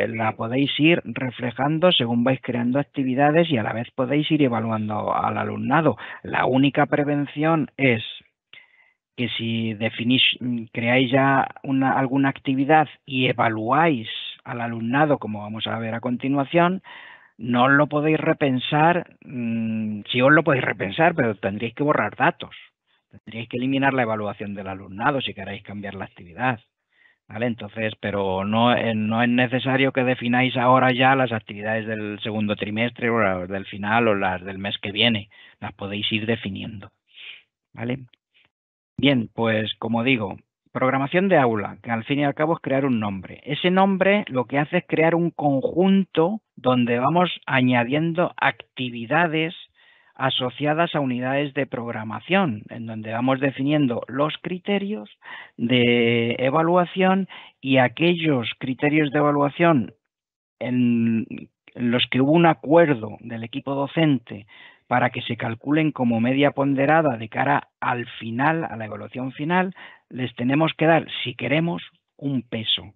la podéis ir reflejando según vais creando actividades y a la vez podéis ir evaluando al alumnado. La única prevención es que si creáis ya alguna actividad y evaluáis al alumnado, como vamos a ver a continuación, no os lo podéis repensar, sí os lo podéis repensar, pero tendríais que borrar datos. Tendríais que eliminar la evaluación del alumnado si queréis cambiar la actividad. ¿Vale? Entonces, pero no es necesario que defináis ahora ya las actividades del segundo trimestre o las del final o las del mes que viene. Las podéis ir definiendo. ¿Vale? Bien, pues como digo, programación de aula, que al fin y al cabo es crear un nombre. Ese nombre lo que hace es crear un conjunto donde vamos añadiendo actividades asociadas a unidades de programación, en donde vamos definiendo los criterios de evaluación y aquellos criterios de evaluación en los que hubo un acuerdo del equipo docente para que se calculen como media ponderada de cara al final, a la evaluación final, les tenemos que dar, si queremos, un peso.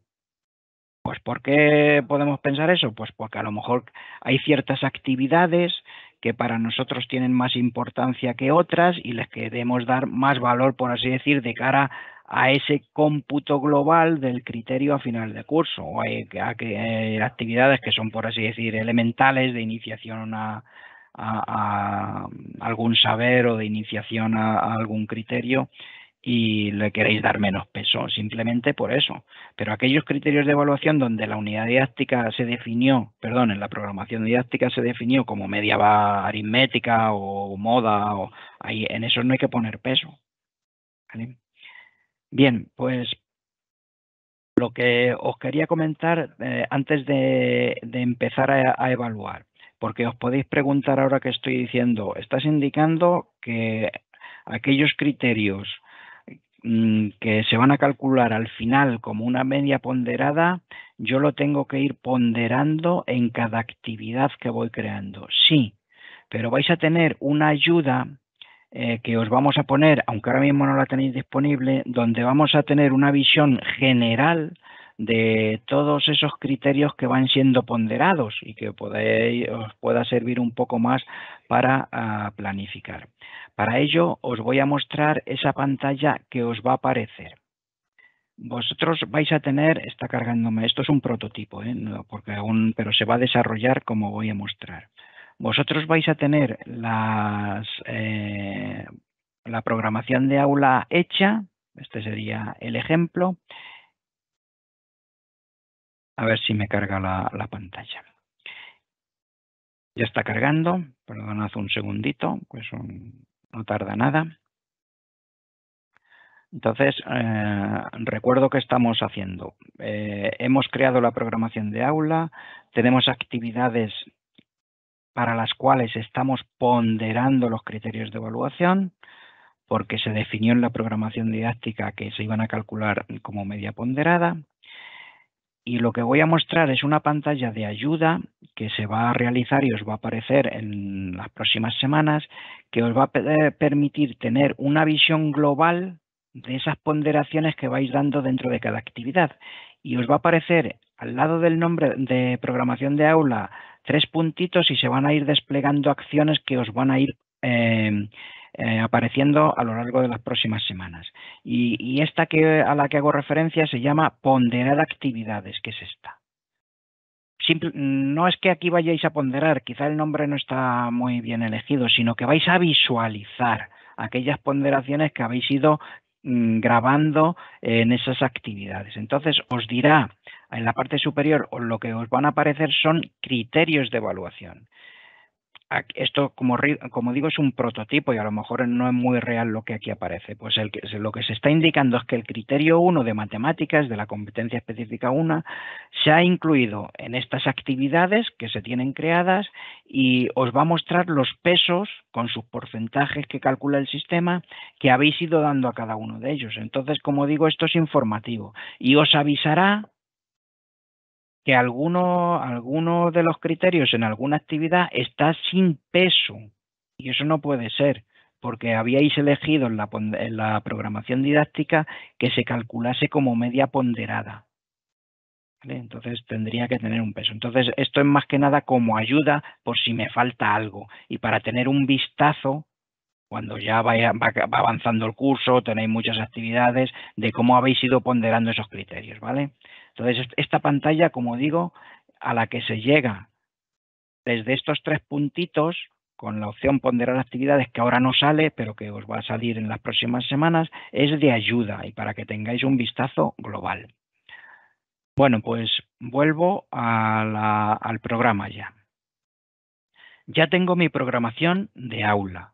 Pues ¿por qué podemos pensar eso? Pues porque a lo mejor hay ciertas actividades que para nosotros tienen más importancia que otras y les queremos dar más valor, por así decir, de cara a ese cómputo global del criterio a final de curso, o a actividades que son, por así decir, elementales de iniciación a algún saber o de iniciación a algún criterio, y le queréis dar menos peso, simplemente por eso. Pero aquellos criterios de evaluación donde la unidad didáctica se definió, perdón, en la programación didáctica se definió como media aritmética o moda, o ahí en eso no hay que poner peso. ¿Vale? Bien, pues lo que os quería comentar antes de empezar a evaluar, porque os podéis preguntar ahora que estoy diciendo, estás indicando que aquellos criterios que se van a calcular al final como una media ponderada, yo lo tengo que ir ponderando en cada actividad que voy creando. Sí, pero vais a tener una ayuda que os vamos a poner, aunque ahora mismo no la tenéis disponible, donde vamos a tener una visión general de todos esos criterios que van siendo ponderados y que os pueda servir un poco más para planificar. Para ello os voy a mostrar esa pantalla que os va a aparecer. Vosotros vais a tener, está cargándome, esto es un prototipo, no, porque aún, pero se va a desarrollar como voy a mostrar. Vosotros vais a tener la programación de aula hecha, este sería el ejemplo. A ver si me carga la pantalla. Ya está cargando, perdonad un segundito, pues no tarda nada. Entonces, recuerdo que estamos haciendo. Hemos creado la programación de aula, tenemos actividades para las cuales estamos ponderando los criterios de evaluación, porque se definió en la programación didáctica que se iban a calcular como media ponderada. Y lo que voy a mostrar es una pantalla de ayuda que se va a realizar y os va a aparecer en las próximas semanas, que os va a permitir tener una visión global de esas ponderaciones que vais dando dentro de cada actividad. Y os va a aparecer al lado del nombre de programación de aula 3 puntitos y se van a ir desplegando acciones que os van a ir apareciendo a lo largo de las próximas semanas. Y esta a la que hago referencia se llama ponderar actividades, que es esta. No es que aquí vayáis a ponderar, quizá el nombre no está muy bien elegido, sino que vais a visualizar aquellas ponderaciones que habéis ido grabando en esas actividades. Entonces os dirá en la parte superior, lo que os van a aparecer son criterios de evaluación. Esto, como digo, es un prototipo y a lo mejor no es muy real lo que aquí aparece. Pues lo que se está indicando es que el criterio 1 de matemáticas, de la competencia específica 1, se ha incluido en estas actividades que se tienen creadas y os va a mostrar los pesos con sus porcentajes que calcula el sistema que habéis ido dando a cada uno de ellos. Entonces, como digo, esto es informativo y os avisará que alguno de los criterios en alguna actividad está sin peso, y eso no puede ser, porque habíais elegido en la programación didáctica que se calculase como media ponderada. ¿Vale? Entonces tendría que tener un peso. Entonces esto es más que nada como ayuda por si me falta algo y para tener un vistazo cuando ya va avanzando el curso, tenéis muchas actividades, de cómo habéis ido ponderando esos criterios, ¿vale? Entonces, esta pantalla, como digo, a la que se llega desde estos 3 puntitos, con la opción ponderar actividades, que ahora no sale, pero que os va a salir en las próximas semanas, es de ayuda y para que tengáis un vistazo global. Bueno, pues vuelvo al programa ya. Ya tengo mi programación de aula.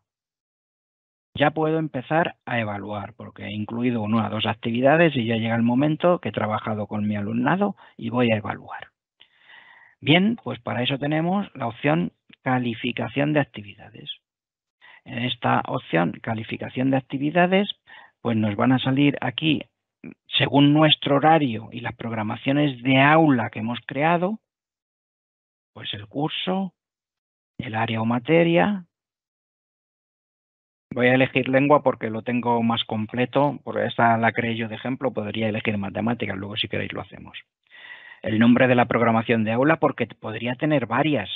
Ya puedo empezar a evaluar porque he incluido 1 o 2 actividades y ya llega el momento que he trabajado con mi alumnado y voy a evaluar. Bien, pues para eso tenemos la opción calificación de actividades. En esta opción calificación de actividades, pues nos van a salir aquí, según nuestro horario y las programaciones de aula que hemos creado, pues el curso, el área o materia. Voy a elegir lengua porque lo tengo más completo, porque esta la creé yo de ejemplo, podría elegir matemáticas, luego si queréis lo hacemos. El nombre de la programación de aula porque podría tener varias.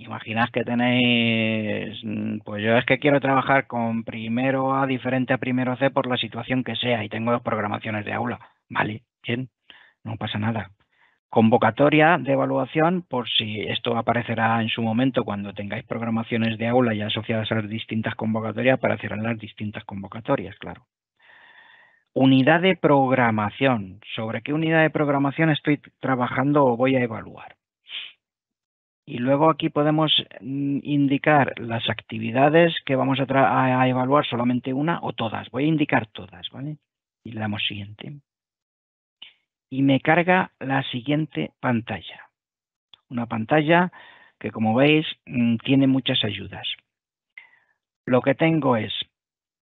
Imaginad que tenéis, pues yo es que quiero trabajar con primero A diferente a primero C por la situación que sea y tengo 2 programaciones de aula. Vale, bien, no pasa nada. Convocatoria de evaluación, por si esto aparecerá en su momento cuando tengáis programaciones de aula ya asociadas a las distintas convocatorias, aparecerán las distintas convocatorias, claro. Unidad de programación. ¿Sobre qué unidad de programación estoy trabajando o voy a evaluar? Y luego aquí podemos indicar las actividades que vamos a evaluar, solamente una o todas. Voy a indicar todas, ¿vale? Y le damos siguiente. Y me carga la siguiente pantalla. Una pantalla que, como veis, tiene muchas ayudas. Lo que tengo es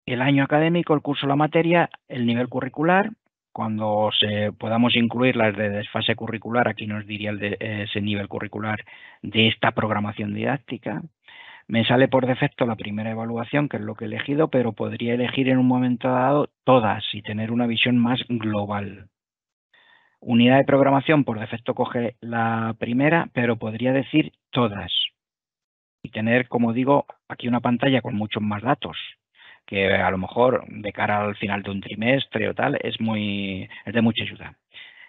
el año académico, el curso, la materia, el nivel curricular. Cuando podamos incluir las de desfase curricular, aquí nos diría ese nivel curricular de esta programación didáctica. Me sale por defecto la primera evaluación, que es lo que he elegido, pero podría elegir en un momento dado todas y tener una visión más global. Unidad de programación, por defecto coge la primera, pero podría decir todas. Y tener, como digo, aquí una pantalla con muchos más datos, que a lo mejor de cara al final de un trimestre o tal, es de mucha ayuda.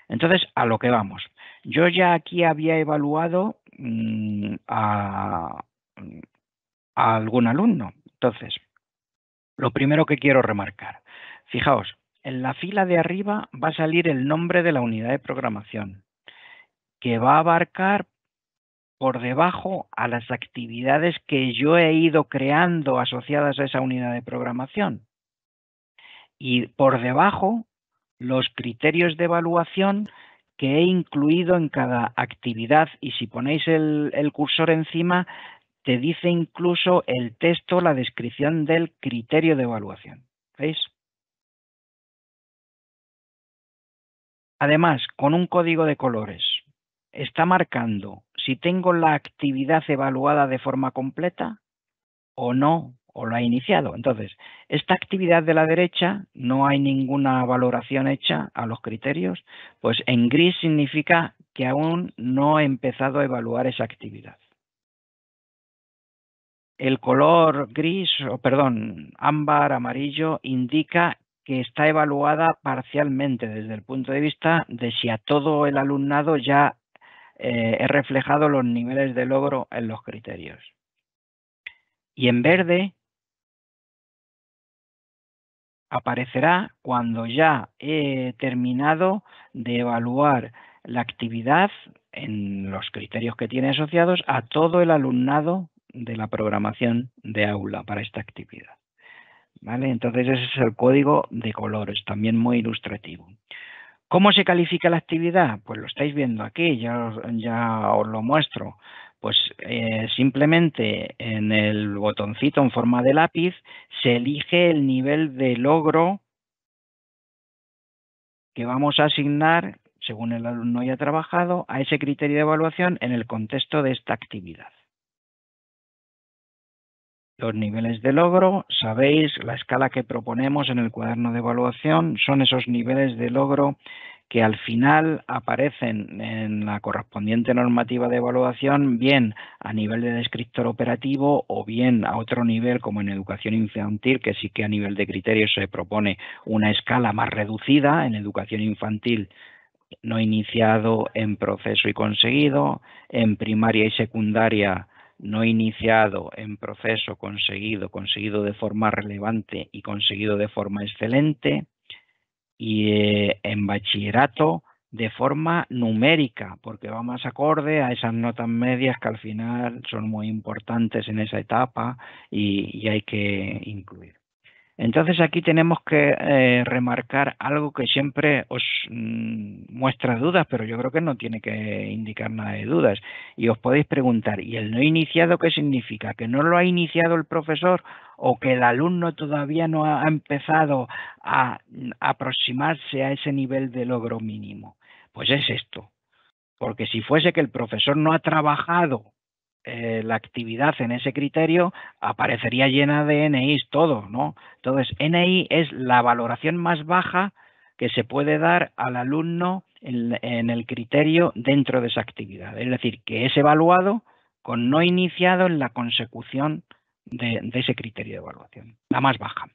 Entonces, a lo que vamos. Yo ya aquí había evaluado a algún alumno. Entonces, lo primero que quiero remarcar, fijaos, en la fila de arriba va a salir el nombre de la unidad de programación, que va a abarcar por debajo a las actividades que yo he ido creando asociadas a esa unidad de programación. Y por debajo, los criterios de evaluación que he incluido en cada actividad. Y si ponéis el cursor encima, te dice incluso el texto, la descripción del criterio de evaluación. ¿Veis? Además, con un código de colores, está marcando si tengo la actividad evaluada de forma completa o no, o lo ha iniciado. Entonces, esta actividad de la derecha no hay ninguna valoración hecha a los criterios, pues en gris significa que aún no he empezado a evaluar esa actividad. El color gris, o perdón, ámbar, amarillo, indica que está evaluada parcialmente desde el punto de vista de si a todo el alumnado ya he reflejado los niveles de logro en los criterios. Y en verde aparecerá cuando ya he terminado de evaluar la actividad en los criterios que tiene asociados a todo el alumnado de la programación de aula para esta actividad. ¿Vale? Entonces ese es el código de colores, también muy ilustrativo. ¿Cómo se califica la actividad? Pues lo estáis viendo aquí, ya os lo muestro. Pues simplemente en el botoncito en forma de lápiz se elige el nivel de logro que vamos a asignar, según el alumno haya trabajado, a ese criterio de evaluación en el contexto de esta actividad. Los niveles de logro, sabéis, la escala que proponemos en el cuaderno de evaluación son esos niveles de logro que al final aparecen en la correspondiente normativa de evaluación, bien a nivel de descriptor operativo o bien a otro nivel como en educación infantil, que sí que a nivel de criterios se propone una escala más reducida. En educación infantil, no iniciado, en proceso y conseguido. En primaria y secundaria, no iniciado, en proceso, conseguido, conseguido de forma relevante y conseguido de forma excelente. Y en bachillerato, de forma numérica, porque va más acorde a esas notas medias que al final son muy importantes en esa etapa y hay que incluir. Entonces aquí tenemos que remarcar algo que siempre os muestra dudas, pero yo creo que no tiene que indicar nada de dudas. Y os podéis preguntar, ¿y el no iniciado qué significa? ¿Que no lo ha iniciado el profesor o que el alumno todavía no ha empezado a aproximarse a ese nivel de logro mínimo? Pues es esto. Porque si fuese que el profesor no ha trabajado la actividad en ese criterio, aparecería llena de NIs todo, ¿no? Entonces, NI es la valoración más baja que se puede dar al alumno en el criterio dentro de esa actividad. Es decir, que es evaluado con no iniciado en la consecución de ese criterio de evaluación, la más baja.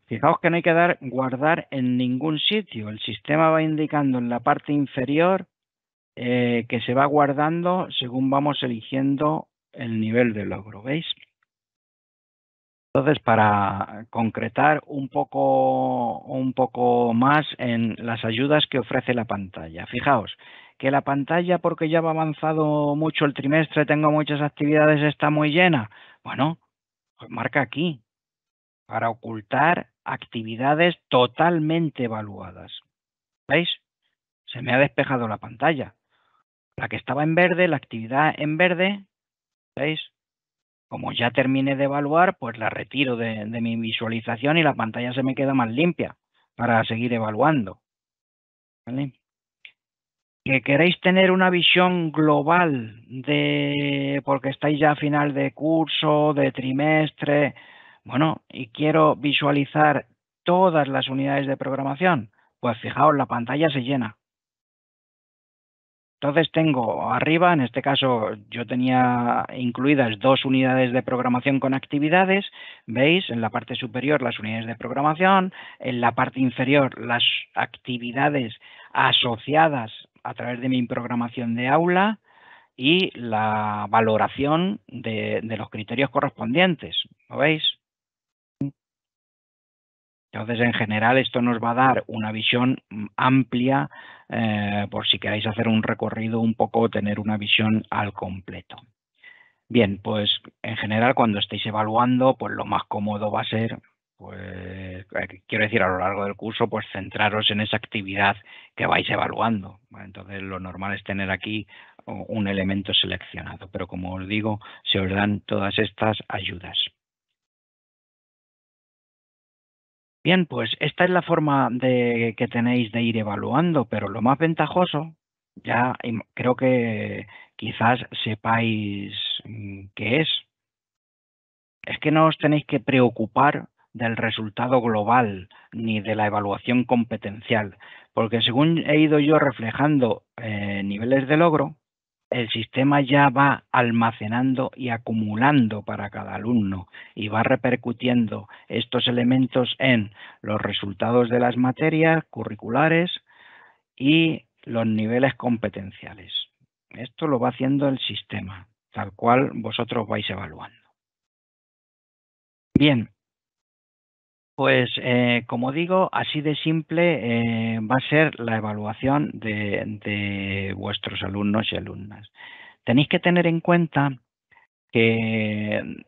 Fijaos que no hay que guardar en ningún sitio. El sistema va indicando en la parte inferior que se va guardando según vamos eligiendo el nivel de logro, ¿veis? Entonces, para concretar un poco más en las ayudas que ofrece la pantalla. Fijaos que la pantalla, porque ya va avanzado mucho el trimestre, tengo muchas actividades, está muy llena. Bueno, pues marca aquí, para ocultar actividades totalmente evaluadas. ¿Veis? Se me ha despejado la pantalla. La que estaba en verde, la actividad en verde, ¿veis? Como ya terminé de evaluar, pues la retiro de mi visualización y la pantalla se me queda más limpia para seguir evaluando. ¿Vale? Que queréis tener una visión global porque estáis ya a final de curso, de trimestre, bueno, y quiero visualizar todas las unidades de programación, pues fijaos, la pantalla se llena. Entonces tengo arriba, en este caso yo tenía incluidas 2 unidades de programación con actividades, veis en la parte superior las unidades de programación, en la parte inferior las actividades asociadas a través de mi programación de aula y la valoración de los criterios correspondientes, ¿lo veis? Entonces, en general, esto nos va a dar una visión amplia por si queréis hacer un recorrido un poco, tener una visión al completo. Bien, pues en general, cuando estéis evaluando, pues lo más cómodo va a ser, pues quiero decir, a lo largo del curso, pues centraros en esa actividad que vais evaluando. Entonces, lo normal es tener aquí un elemento seleccionado, pero como os digo, se os dan todas estas ayudas. Bien, pues esta es la forma que tenéis de ir evaluando, pero lo más ventajoso, ya creo que quizás sepáis qué es que no os tenéis que preocupar del resultado global ni de la evaluación competencial, porque según he ido yo reflejando niveles de logro, el sistema ya va almacenando y acumulando para cada alumno y va repercutiendo estos elementos en los resultados de las materias curriculares y los niveles competenciales. Esto lo va haciendo el sistema, tal cual vosotros vais evaluando. Bien, pues como digo, así de simple va a ser la evaluación de vuestros alumnos y alumnas. Tenéis que tener en cuenta que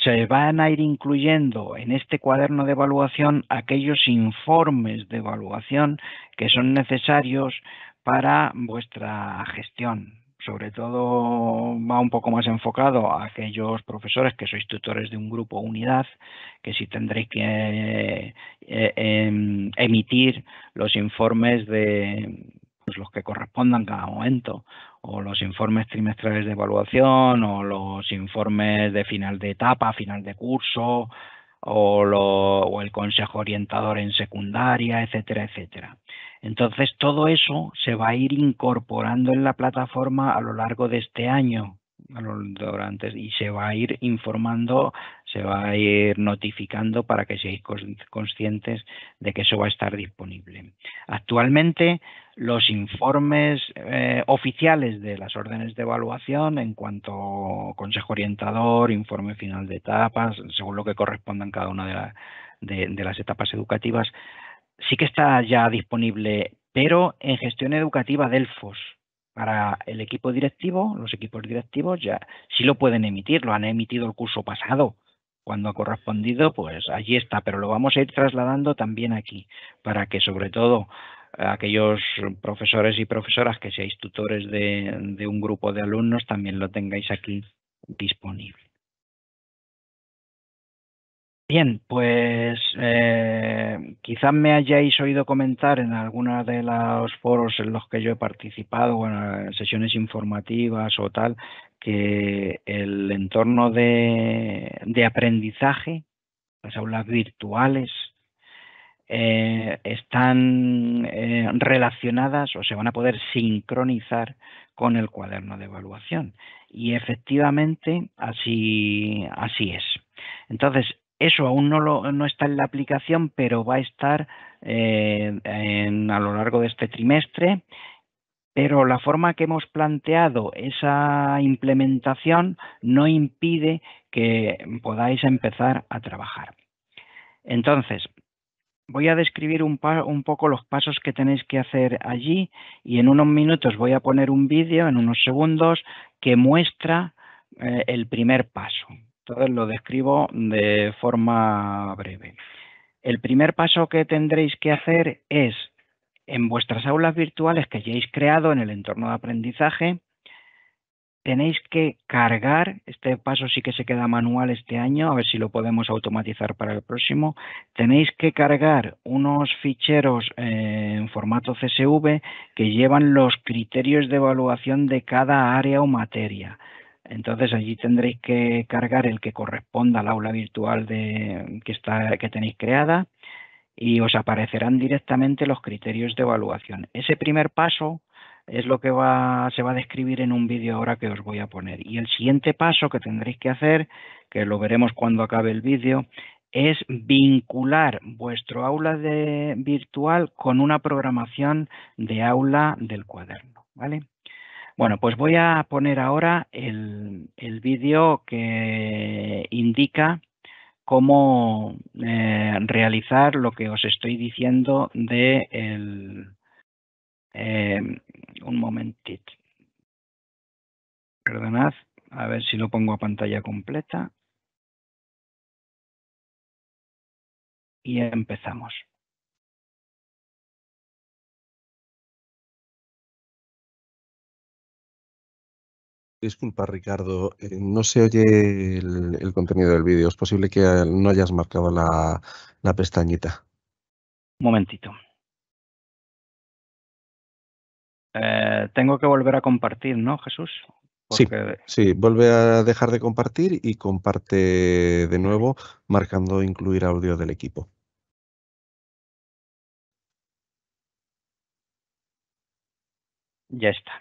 se van a ir incluyendo en este cuaderno de evaluación aquellos informes de evaluación que son necesarios para vuestra gestión. Sobre todo va un poco más enfocado a aquellos profesores que sois tutores de un grupo o unidad, que sí tendréis que emitir los informes de los que correspondan cada momento, o los informes trimestrales de evaluación, o los informes de final de etapa, final de curso, o el consejo orientador en secundaria, etcétera, etcétera. Entonces, todo eso se va a ir incorporando en la plataforma a lo largo de este año y se va a ir informando, se va a ir notificando para que seáis conscientes de que eso va a estar disponible. Actualmente, los informes oficiales de las órdenes de evaluación en cuanto a consejo orientador, informe final de etapas, según lo que correspondan cada una de las etapas educativas, sí que está ya disponible, pero en gestión educativa Delfos. Para el equipo directivo, los equipos directivos ya sí lo pueden emitir, lo han emitido el curso pasado. Cuando ha correspondido, pues allí está, pero lo vamos a ir trasladando también aquí, para que sobre todo aquellos profesores y profesoras que seáis tutores de un grupo de alumnos también lo tengáis aquí disponible. Bien, pues quizás me hayáis oído comentar en algunos de los foros en los que yo he participado, bueno, en sesiones informativas o tal, que el entorno de aprendizaje, las aulas virtuales, están relacionadas o se van a poder sincronizar con el cuaderno de evaluación. Y efectivamente así es. Entonces, eso aún no está en la aplicación, pero va a estar a lo largo de este trimestre. Pero la forma que hemos planteado esa implementación no impide que podáis empezar a trabajar. Entonces, voy a describir un poco los pasos que tenéis que hacer allí y en unos minutos voy a poner un vídeo, en unos segundos, que muestra el primer paso. Entonces lo describo de forma breve. El primer paso que tendréis que hacer es, en vuestras aulas virtuales que hayáis creado en el entorno de aprendizaje, tenéis que cargar, este paso sí que se queda manual este año, a ver si lo podemos automatizar para el próximo, tenéis que cargar unos ficheros en formato CSV que llevan los criterios de evaluación de cada área o materia. Entonces allí tendréis que cargar el que corresponda al aula virtual que tenéis creada y os aparecerán directamente los criterios de evaluación. Ese primer paso es lo que se va a describir en un vídeo ahora que os voy a poner. Y el siguiente paso que tendréis que hacer, que lo veremos cuando acabe el vídeo, es vincular vuestro aula virtual con una programación de aula del cuaderno, ¿vale? Bueno, pues voy a poner ahora el vídeo que indica cómo realizar lo que os estoy diciendo de un momentito. Perdonad, a ver si lo pongo a pantalla completa. Y empezamos. Disculpa, Ricardo, no se oye el contenido del vídeo. Es posible que no hayas marcado la pestañita. Un momentito. Tengo que volver a compartir, ¿no, Jesús? Porque... Sí, vuelve a dejar de compartir y comparte de nuevo marcando incluir audio del equipo. Ya está.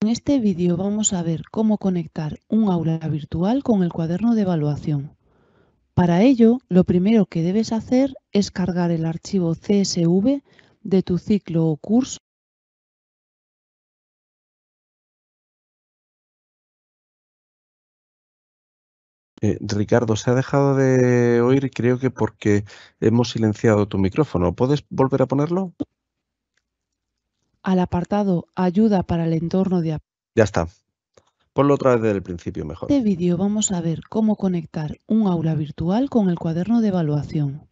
En este vídeo vamos a ver cómo conectar un aula virtual con el cuaderno de evaluación. Para ello, lo primero que debes hacer es cargar el archivo CSV de tu ciclo o curso. Ricardo, se ha dejado de oír, creo que porque hemos silenciado tu micrófono. ¿Puedes volver a ponerlo? Al apartado Ayuda para el entorno de aprendizaje. Ya está. Ponlo otra vez desde el principio mejor. En este vídeo vamos a ver cómo conectar un aula virtual con el cuaderno de evaluación.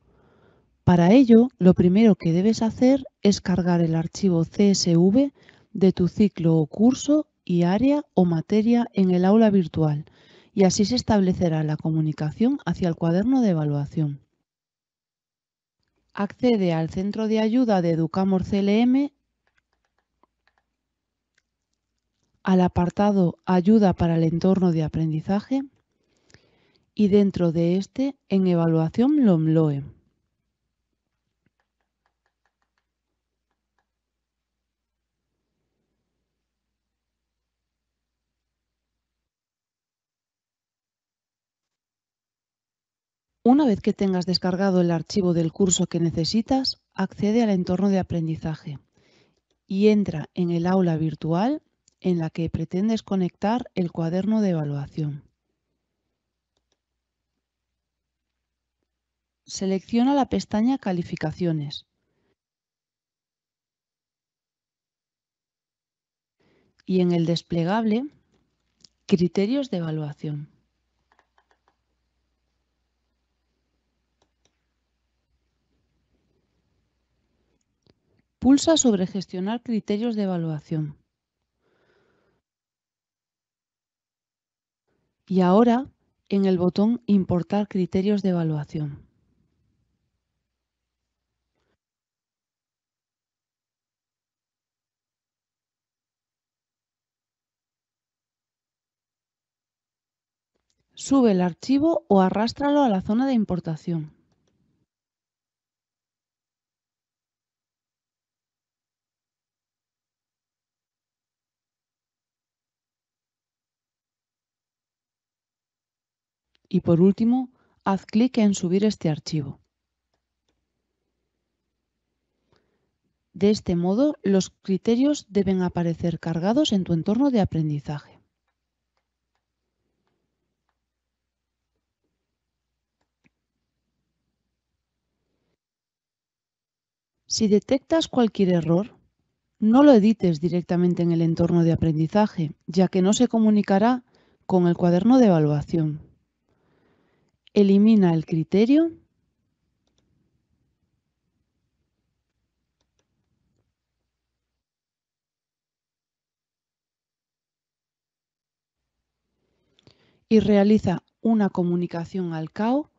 Para ello, lo primero que debes hacer es cargar el archivo CSV de tu ciclo o curso y área o materia en el aula virtual, y así se establecerá la comunicación hacia el cuaderno de evaluación. Accede al centro de ayuda de Educamor CLM, al apartado Ayuda para el entorno de aprendizaje y dentro de este en Evaluación LOMLOE. Una vez que tengas descargado el archivo del curso que necesitas, accede al entorno de aprendizaje y entra en el aula virtual en la que pretendes conectar el cuaderno de evaluación. Selecciona la pestaña Calificaciones y en el desplegable Criterios de evaluación. Pulsa sobre Gestionar criterios de evaluación. Y ahora en el botón Importar criterios de evaluación. Sube el archivo o arrástralo a la zona de importación. Y por último, haz clic en subir este archivo. De este modo, los criterios deben aparecer cargados en tu entorno de aprendizaje. Si detectas cualquier error, no lo edites directamente en el entorno de aprendizaje, ya que no se comunicará con el cuaderno de evaluación. Elimina el criterio y realiza una comunicación al CAO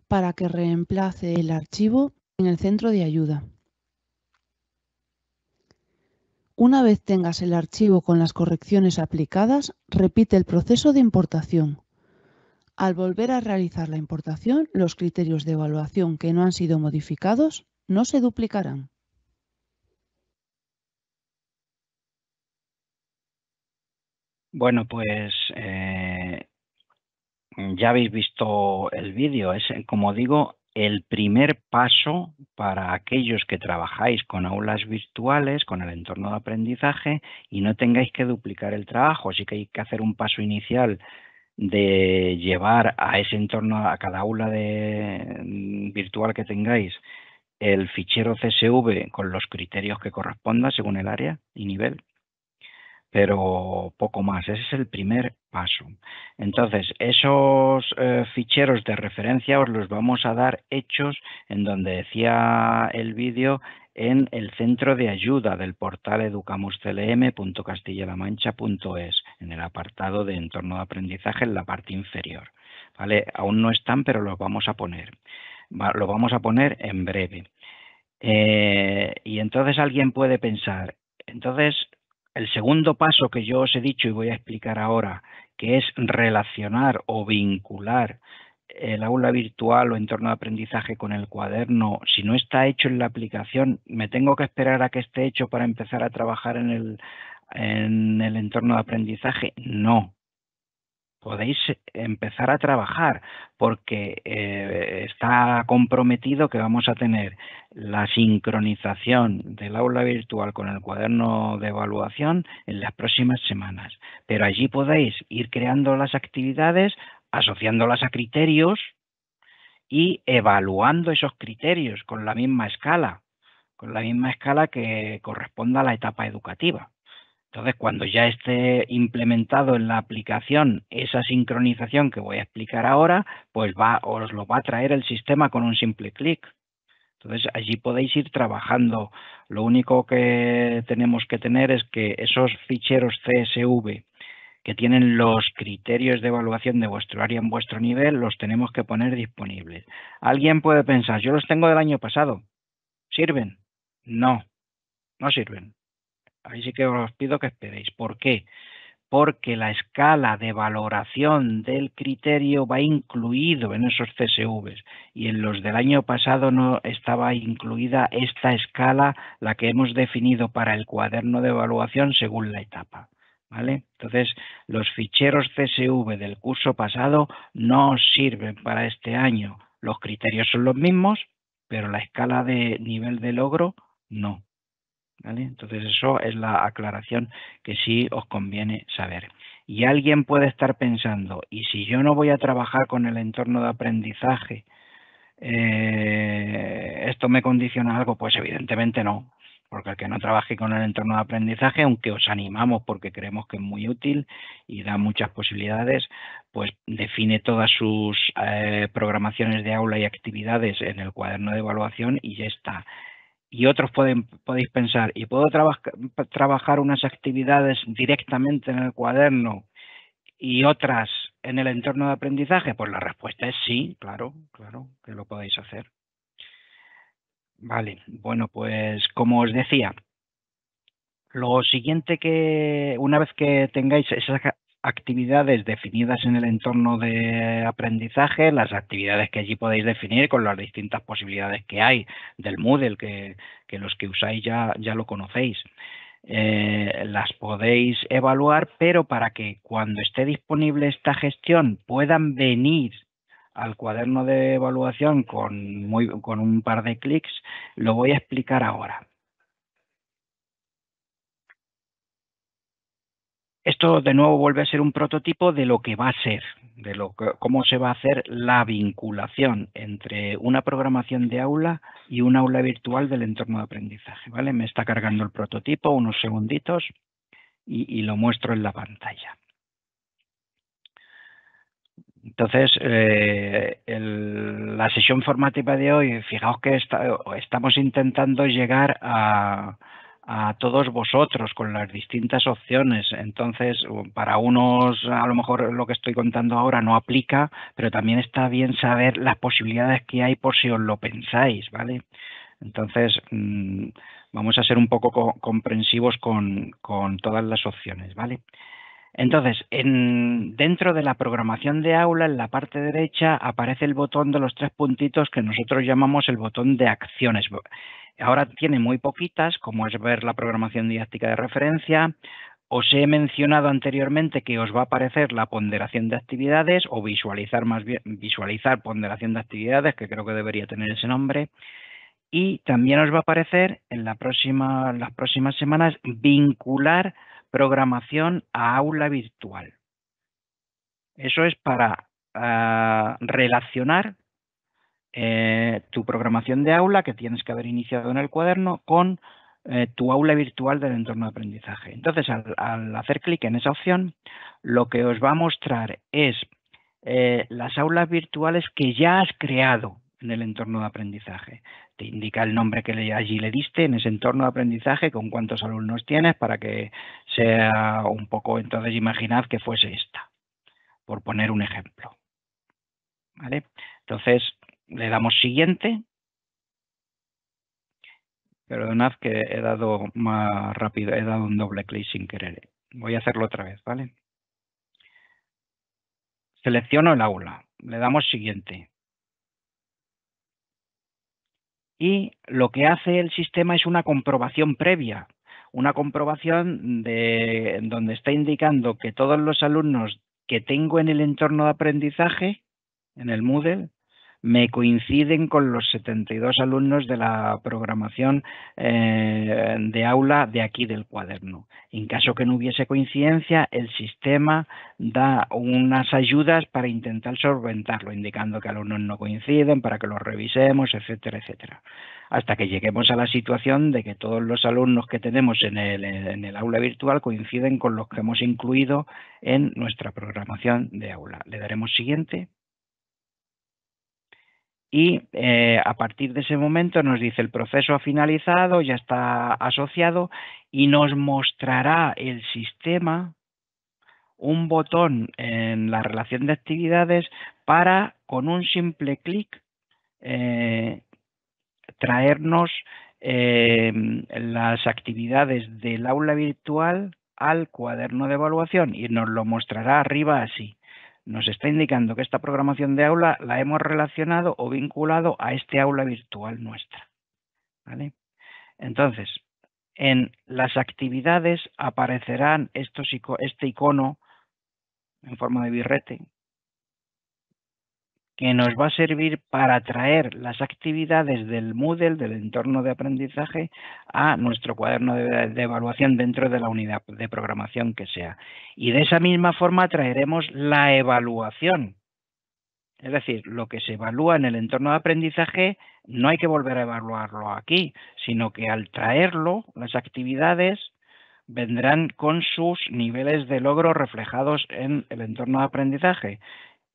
para que reemplace el archivo en el centro de ayuda. Una vez tengas el archivo con las correcciones aplicadas, repite el proceso de importación. Al volver a realizar la importación, los criterios de evaluación que no han sido modificados no se duplicarán. Bueno, pues ya habéis visto el vídeo. Es, como digo, el primer paso para aquellos que trabajáis con aulas virtuales, con el entorno de aprendizaje y no tengáis que duplicar el trabajo. Sí que hay que hacer un paso inicial de llevar a ese entorno, a cada aula virtual que tengáis, el fichero CSV con los criterios que corresponda según el área y nivel, pero poco más. Ese es el primer paso. Entonces, esos ficheros de referencia os los vamos a dar hechos en donde decía el vídeo, en el centro de ayuda del portal educamusclm.castilla-la-mancha.es, en el apartado de entorno de aprendizaje en la parte inferior. ¿Vale? Aún no están, pero los vamos a poner. Lo vamos a poner en breve. Y entonces alguien puede pensar, entonces el segundo paso que yo os he dicho y voy a explicar ahora, que es relacionar o vincular el aula virtual o entorno de aprendizaje con el cuaderno, si no está hecho en la aplicación, ¿me tengo que esperar a que esté hecho para empezar a trabajar en el entorno de aprendizaje? No. Podéis empezar a trabajar porque está comprometido que vamos a tener la sincronización del aula virtual con el cuaderno de evaluación en las próximas semanas. Pero allí podéis ir creando las actividades, asociándolas a criterios y evaluando esos criterios con la misma escala que corresponda a la etapa educativa. Entonces, cuando ya esté implementado en la aplicación esa sincronización que voy a explicar ahora, pues os lo va a traer el sistema con un simple clic. Entonces, allí podéis ir trabajando. Lo único que tenemos que tener es que esos ficheros CSV que tienen los criterios de evaluación de vuestro área en vuestro nivel, los tenemos que poner disponibles. Alguien puede pensar, yo los tengo del año pasado. ¿Sirven? No, no sirven. Ahí sí que os pido que esperéis. ¿Por qué? Porque la escala de valoración del criterio va incluido en esos CSVs y en los del año pasado no estaba incluida esta escala, la que hemos definido para el cuaderno de evaluación según la etapa. ¿Vale? Entonces, los ficheros CSV del curso pasado no sirven para este año. Los criterios son los mismos, pero la escala de nivel de logro no. ¿Vale? Entonces eso es la aclaración que sí os conviene saber. Y alguien puede estar pensando, ¿y si yo no voy a trabajar con el entorno de aprendizaje, esto me condiciona algo? Pues evidentemente no, porque el que no trabaje con el entorno de aprendizaje, aunque os animamos porque creemos que es muy útil y da muchas posibilidades, pues define todas sus programaciones de aula y actividades en el cuaderno de evaluación y ya está. Y otros podéis pensar, ¿y puedo trabajar unas actividades directamente en el cuaderno y otras en el entorno de aprendizaje? Pues la respuesta es sí, claro que lo podéis hacer. Vale, bueno, pues como os decía, lo siguiente que una vez que tengáis esas actividades definidas en el entorno de aprendizaje, las actividades que allí podéis definir con las distintas posibilidades que hay del Moodle, que los que usáis ya lo conocéis, las podéis evaluar, pero para que cuando esté disponible esta gestión puedan venir al cuaderno de evaluación con un par de clics, lo voy a explicar ahora. Esto de nuevo vuelve a ser un prototipo de lo que va a ser, cómo se va a hacer la vinculación entre una programación de aula y un aula virtual del entorno de aprendizaje, ¿vale? Me está cargando el prototipo, unos segunditos, y lo muestro en la pantalla. Entonces, la sesión formativa de hoy, fijaos que estamos intentando llegar a todos vosotros con las distintas opciones. Entonces, para unos a lo mejor lo que estoy contando ahora no aplica, pero también está bien saber las posibilidades que hay por si os lo pensáis, ¿vale? Entonces, vamos a ser un poco comprensivos con todas las opciones, ¿vale? Entonces, dentro de la programación de aula, en la parte derecha, aparece el botón de los 3 puntitos que nosotros llamamos el botón de acciones. Ahora tiene muy poquitas, como es ver la programación didáctica de referencia. Os he mencionado anteriormente que os va a aparecer la ponderación de actividades, o visualizar ponderación de actividades, que creo que debería tener ese nombre. Y también os va a aparecer en las próximas semanas vincular programación a aula virtual. Eso es para relacionar tu programación de aula que tienes que haber iniciado en el cuaderno con tu aula virtual del entorno de aprendizaje. Entonces, al hacer clic en esa opción, lo que os va a mostrar es las aulas virtuales que ya has creado en el entorno de aprendizaje. Te indica el nombre que allí le diste en ese entorno de aprendizaje, con cuántos alumnos tienes, para que sea un poco, entonces imaginad que fuese esta, por poner un ejemplo. ¿Vale? Entonces le damos siguiente. Perdonad que he dado más rápido, he dado un doble clic sin querer. Voy a hacerlo otra vez, ¿vale? Selecciono el aula, le damos siguiente. Y lo que hace el sistema es una comprobación previa, una comprobación donde está indicando que todos los alumnos que tengo en el entorno de aprendizaje, en el Moodle, me coinciden con los 72 alumnos de la programación de aula de aquí del cuaderno. En caso que no hubiese coincidencia, el sistema da unas ayudas para intentar solventarlo, indicando que alumnos no coinciden, para que los revisemos, etcétera, etcétera. Hasta que lleguemos a la situación de que todos los alumnos que tenemos en el aula virtual coinciden con los que hemos incluido en nuestra programación de aula. Le daremos siguiente. Y a partir de ese momento nos dice el proceso ha finalizado, ya está asociado, y nos mostrará el sistema un botón en la relación de actividades para, con un simple clic, traernos las actividades del aula virtual al cuaderno de evaluación, y nos lo mostrará arriba así. Nos está indicando que esta programación de aula la hemos relacionado o vinculado a este aula virtual nuestra, ¿vale? Entonces, en las actividades aparecerán este icono en forma de birrete, que nos va a servir para traer las actividades del Moodle, del entorno de aprendizaje, a nuestro cuaderno de evaluación dentro de la unidad de programación que sea. Y de esa misma forma traeremos la evaluación. Es decir, lo que se evalúa en el entorno de aprendizaje no hay que volver a evaluarlo aquí, sino que al traerlo, las actividades vendrán con sus niveles de logro reflejados en el entorno de aprendizaje.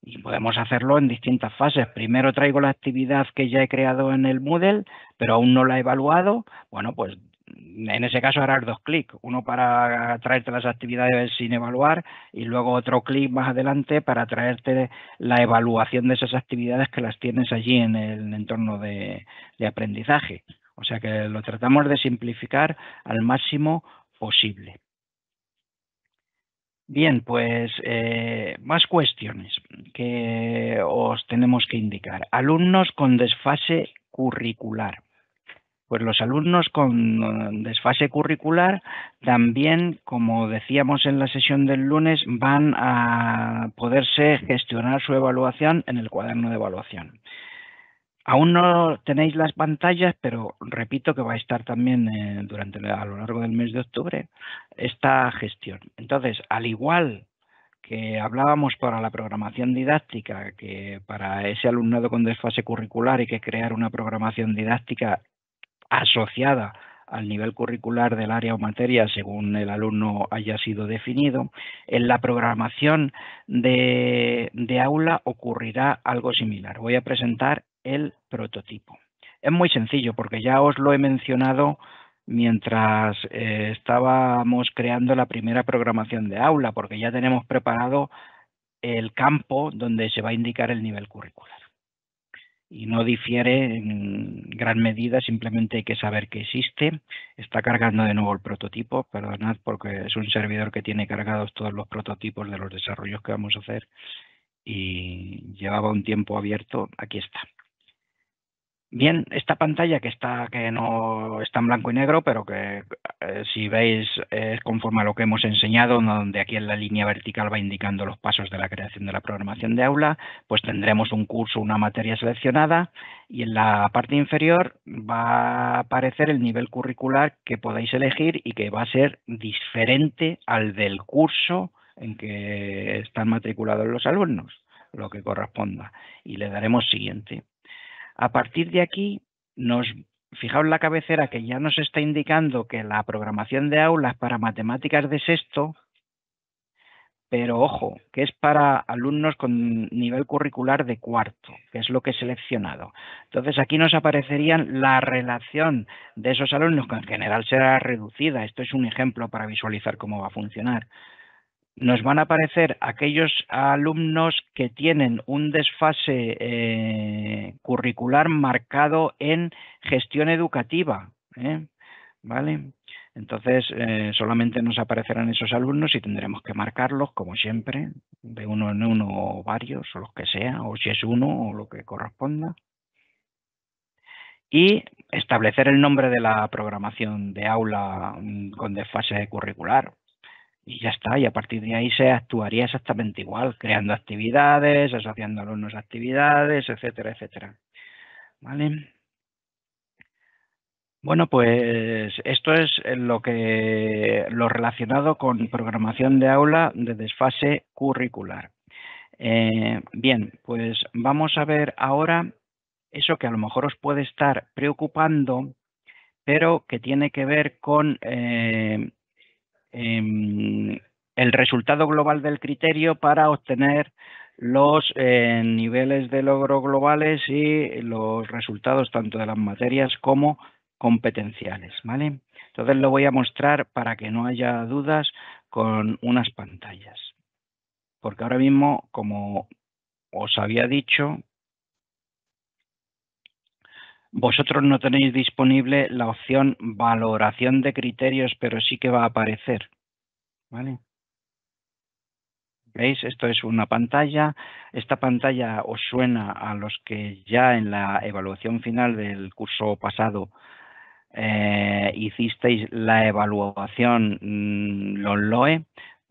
Y podemos hacerlo en distintas fases. Primero traigo la actividad que ya he creado en el Moodle, pero aún no la he evaluado. Bueno, pues en ese caso harás 2 clics. Uno para traerte las actividades sin evaluar y luego otro clic más adelante para traerte la evaluación de esas actividades que las tienes allí en el entorno de aprendizaje. O sea que lo tratamos de simplificar al máximo posible. Bien, pues más cuestiones que os tenemos que indicar. Alumnos con desfase curricular. Pues los alumnos con desfase curricular también, como decíamos en la sesión del lunes, van a poderse gestionar su evaluación en el cuaderno de evaluación. Aún no tenéis las pantallas, pero repito que va a estar también a lo largo del mes de octubre esta gestión. Entonces, al igual que hablábamos para la programación didáctica, que para ese alumnado con desfase curricular hay que crear una programación didáctica asociada al nivel curricular del área o materia según el alumno haya sido definido, en la programación de aula ocurrirá algo similar. Voy a presentar el prototipo. Es muy sencillo porque ya os lo he mencionado mientras estábamos creando la primera programación de aula, porque ya tenemos preparado el campo donde se va a indicar el nivel curricular. Y no difiere en gran medida, simplemente hay que saber que existe. Está cargando de nuevo el prototipo, perdonad porque es un servidor que tiene cargados todos los prototipos de los desarrollos que vamos a hacer y llevaba un tiempo abierto, aquí está. Bien, esta pantalla que no está en blanco y negro, pero que si veis es conforme a lo que hemos enseñado, donde aquí en la línea vertical va indicando los pasos de la creación de la programación de aula, pues tendremos un curso, una materia seleccionada y en la parte inferior va a aparecer el nivel curricular que podéis elegir y que va a ser diferente al del curso en que están matriculados los alumnos, lo que corresponda, y le daremos siguiente. A partir de aquí, fijaos la cabecera que ya nos está indicando que la programación de aulas para matemáticas de sexto, pero ojo, que es para alumnos con nivel curricular de cuarto, que es lo que he seleccionado. Entonces aquí nos aparecerían la relación de esos alumnos, que en general será reducida. Esto es un ejemplo para visualizar cómo va a funcionar. Nos van a aparecer aquellos alumnos que tienen un desfase curricular marcado en gestión educativa, ¿vale? Entonces, solamente nos aparecerán esos alumnos y tendremos que marcarlos, como siempre, de uno en uno o varios, o los que sea, o si es uno, o lo que corresponda. Y establecer el nombre de la programación de aula con desfase curricular. Y ya está, y a partir de ahí se actuaría exactamente igual, creando actividades, asociando alumnos a actividades, etcétera, etcétera. ¿Vale? Bueno, pues esto es lo relacionado con programación de aula de desfase curricular. Bien, pues vamos a ver ahora eso que a lo mejor os puede estar preocupando, pero que tiene que ver con el resultado global del criterio para obtener los niveles de logro globales y los resultados tanto de las materias como competenciales, ¿vale? Entonces lo voy a mostrar para que no haya dudas con unas pantallas. Porque ahora mismo, como os había dicho, vosotros no tenéis disponible la opción valoración de criterios, pero sí que va a aparecer, ¿vale? ¿Veis? Esto es una pantalla. Esta pantalla os suena a los que ya en la evaluación final del curso pasado hicisteis la evaluación LOE,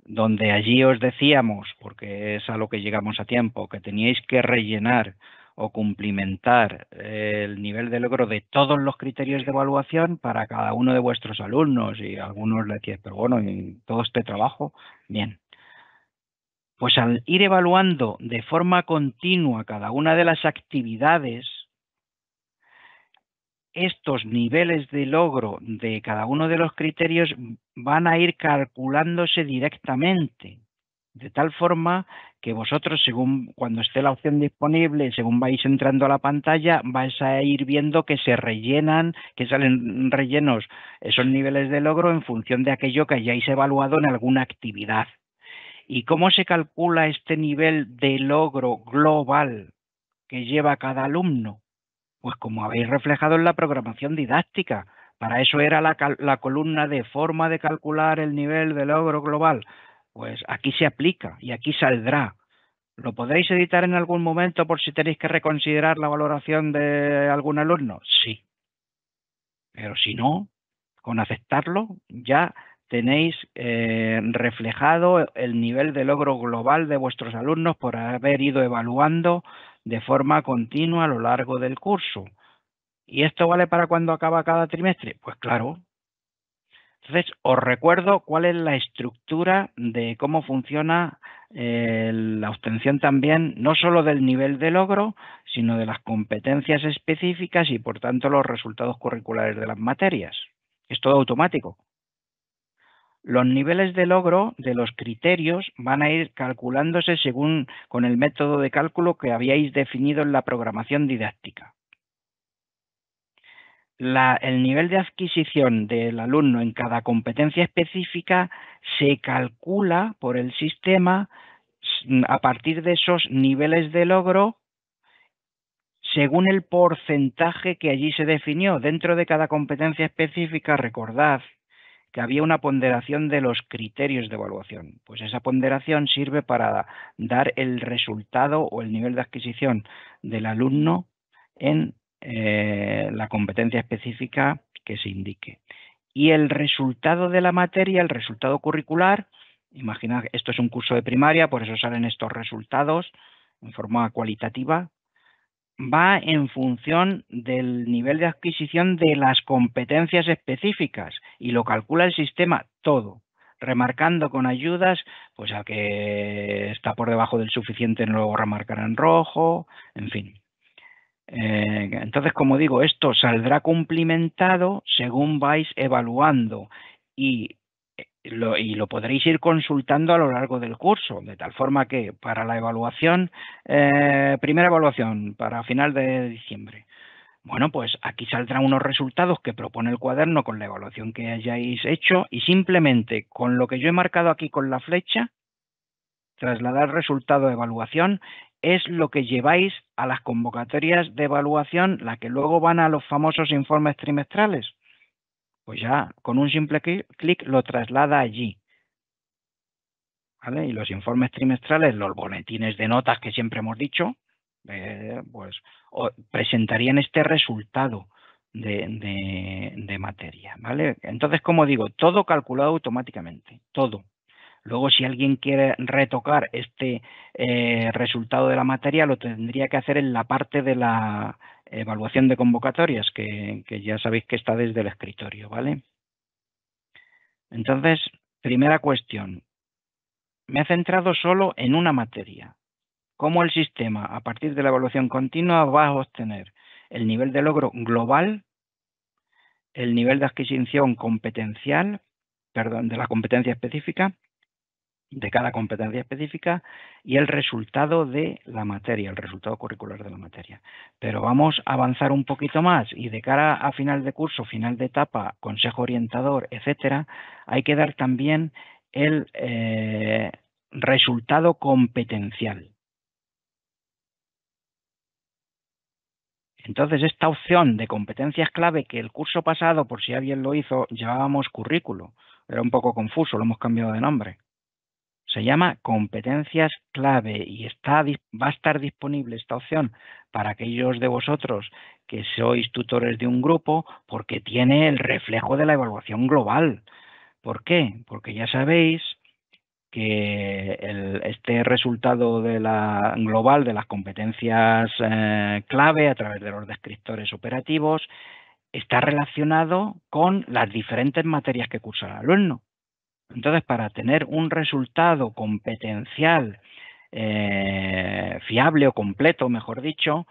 donde allí os decíamos, porque es a lo que llegamos a tiempo, que teníais que rellenar o cumplimentar el nivel de logro de todos los criterios de evaluación para cada uno de vuestros alumnos, y algunos le decíais, pero bueno, ¿y todo este trabajo? Bien. Pues al ir evaluando de forma continua cada una de las actividades, estos niveles de logro de cada uno de los criterios van a ir calculándose directamente, de tal forma que vosotros, según cuando esté la opción disponible, según vais entrando a la pantalla, vais a ir viendo que se rellenan, que salen rellenos esos niveles de logro en función de aquello que hayáis evaluado en alguna actividad. ¿Y cómo se calcula este nivel de logro global que lleva cada alumno? Pues como habéis reflejado en la programación didáctica. Para eso era la columna de forma de calcular el nivel de logro global. Pues aquí se aplica y aquí saldrá. ¿Lo podréis editar en algún momento por si tenéis que reconsiderar la valoración de algún alumno? Sí. Pero si no, con aceptarlo ya tenéis reflejado el nivel de logro global de vuestros alumnos por haber ido evaluando de forma continua a lo largo del curso. ¿Y esto vale para cuando acaba cada trimestre? Pues claro. Entonces, os recuerdo cuál es la estructura de cómo funciona la obtención también, no solo del nivel de logro, sino de las competencias específicas y, por tanto, los resultados curriculares de las materias. Es todo automático. Los niveles de logro de los criterios van a ir calculándose según con el método de cálculo que habíais definido en la programación didáctica. El nivel de adquisición del alumno en cada competencia específica se calcula por el sistema a partir de esos niveles de logro según el porcentaje que allí se definió. Dentro de cada competencia específica, recordad que había una ponderación de los criterios de evaluación. Pues esa ponderación sirve para dar el resultado o el nivel de adquisición del alumno en la competencia específica que se indique. Y el resultado de la materia, el resultado curricular, imagina que esto es un curso de primaria, por eso salen estos resultados en forma cualitativa, va en función del nivel de adquisición de las competencias específicas y lo calcula el sistema todo, remarcando con ayudas, pues a que está por debajo del suficiente luego remarcará en rojo, en fin. Entonces, como digo, esto saldrá cumplimentado según vais evaluando y lo podréis ir consultando a lo largo del curso, de tal forma que para la evaluación, primera evaluación para final de diciembre, bueno, pues aquí saldrán unos resultados que propone el cuaderno con la evaluación que hayáis hecho y simplemente con lo que yo he marcado aquí con la flecha, trasladar resultado de evaluación es lo que lleváis a las convocatorias de evaluación, la que luego van a los famosos informes trimestrales. Pues ya con un simple clic lo traslada allí. ¿Vale? Y los informes trimestrales, los boletines de notas que siempre hemos dicho, pues presentarían este resultado de materia. ¿Vale? Entonces, como digo, todo calculado automáticamente, todo. Luego, si alguien quiere retocar este resultado de la materia, lo tendría que hacer en la parte de la evaluación de convocatorias, que ya sabéis que está desde el escritorio, ¿vale? Entonces, primera cuestión, me he centrado solo en una materia. ¿Cómo el sistema, a partir de la evaluación continua, va a obtener el nivel de logro global, el nivel de adquisición competencial, perdón, de la competencia específica, de cada competencia específica y el resultado de la materia, el resultado curricular de la materia. Pero vamos a avanzar un poquito más y de cara a final de curso, final de etapa, consejo orientador, etcétera, hay que dar también el resultado competencial. Entonces, esta opción de competencias clave que el curso pasado, por si alguien lo hizo, llevábamos currículo. Era un poco confuso, lo hemos cambiado de nombre. Se llama competencias clave y va a estar disponible esta opción para aquellos de vosotros que sois tutores de un grupo porque tiene el reflejo de la evaluación global. ¿Por qué? Porque ya sabéis que este resultado de la global de las competencias clave a través de los descriptores operativos está relacionado con las diferentes materias que cursa el alumno. Entonces, para tener un resultado competencial fiable o completo, mejor dicho,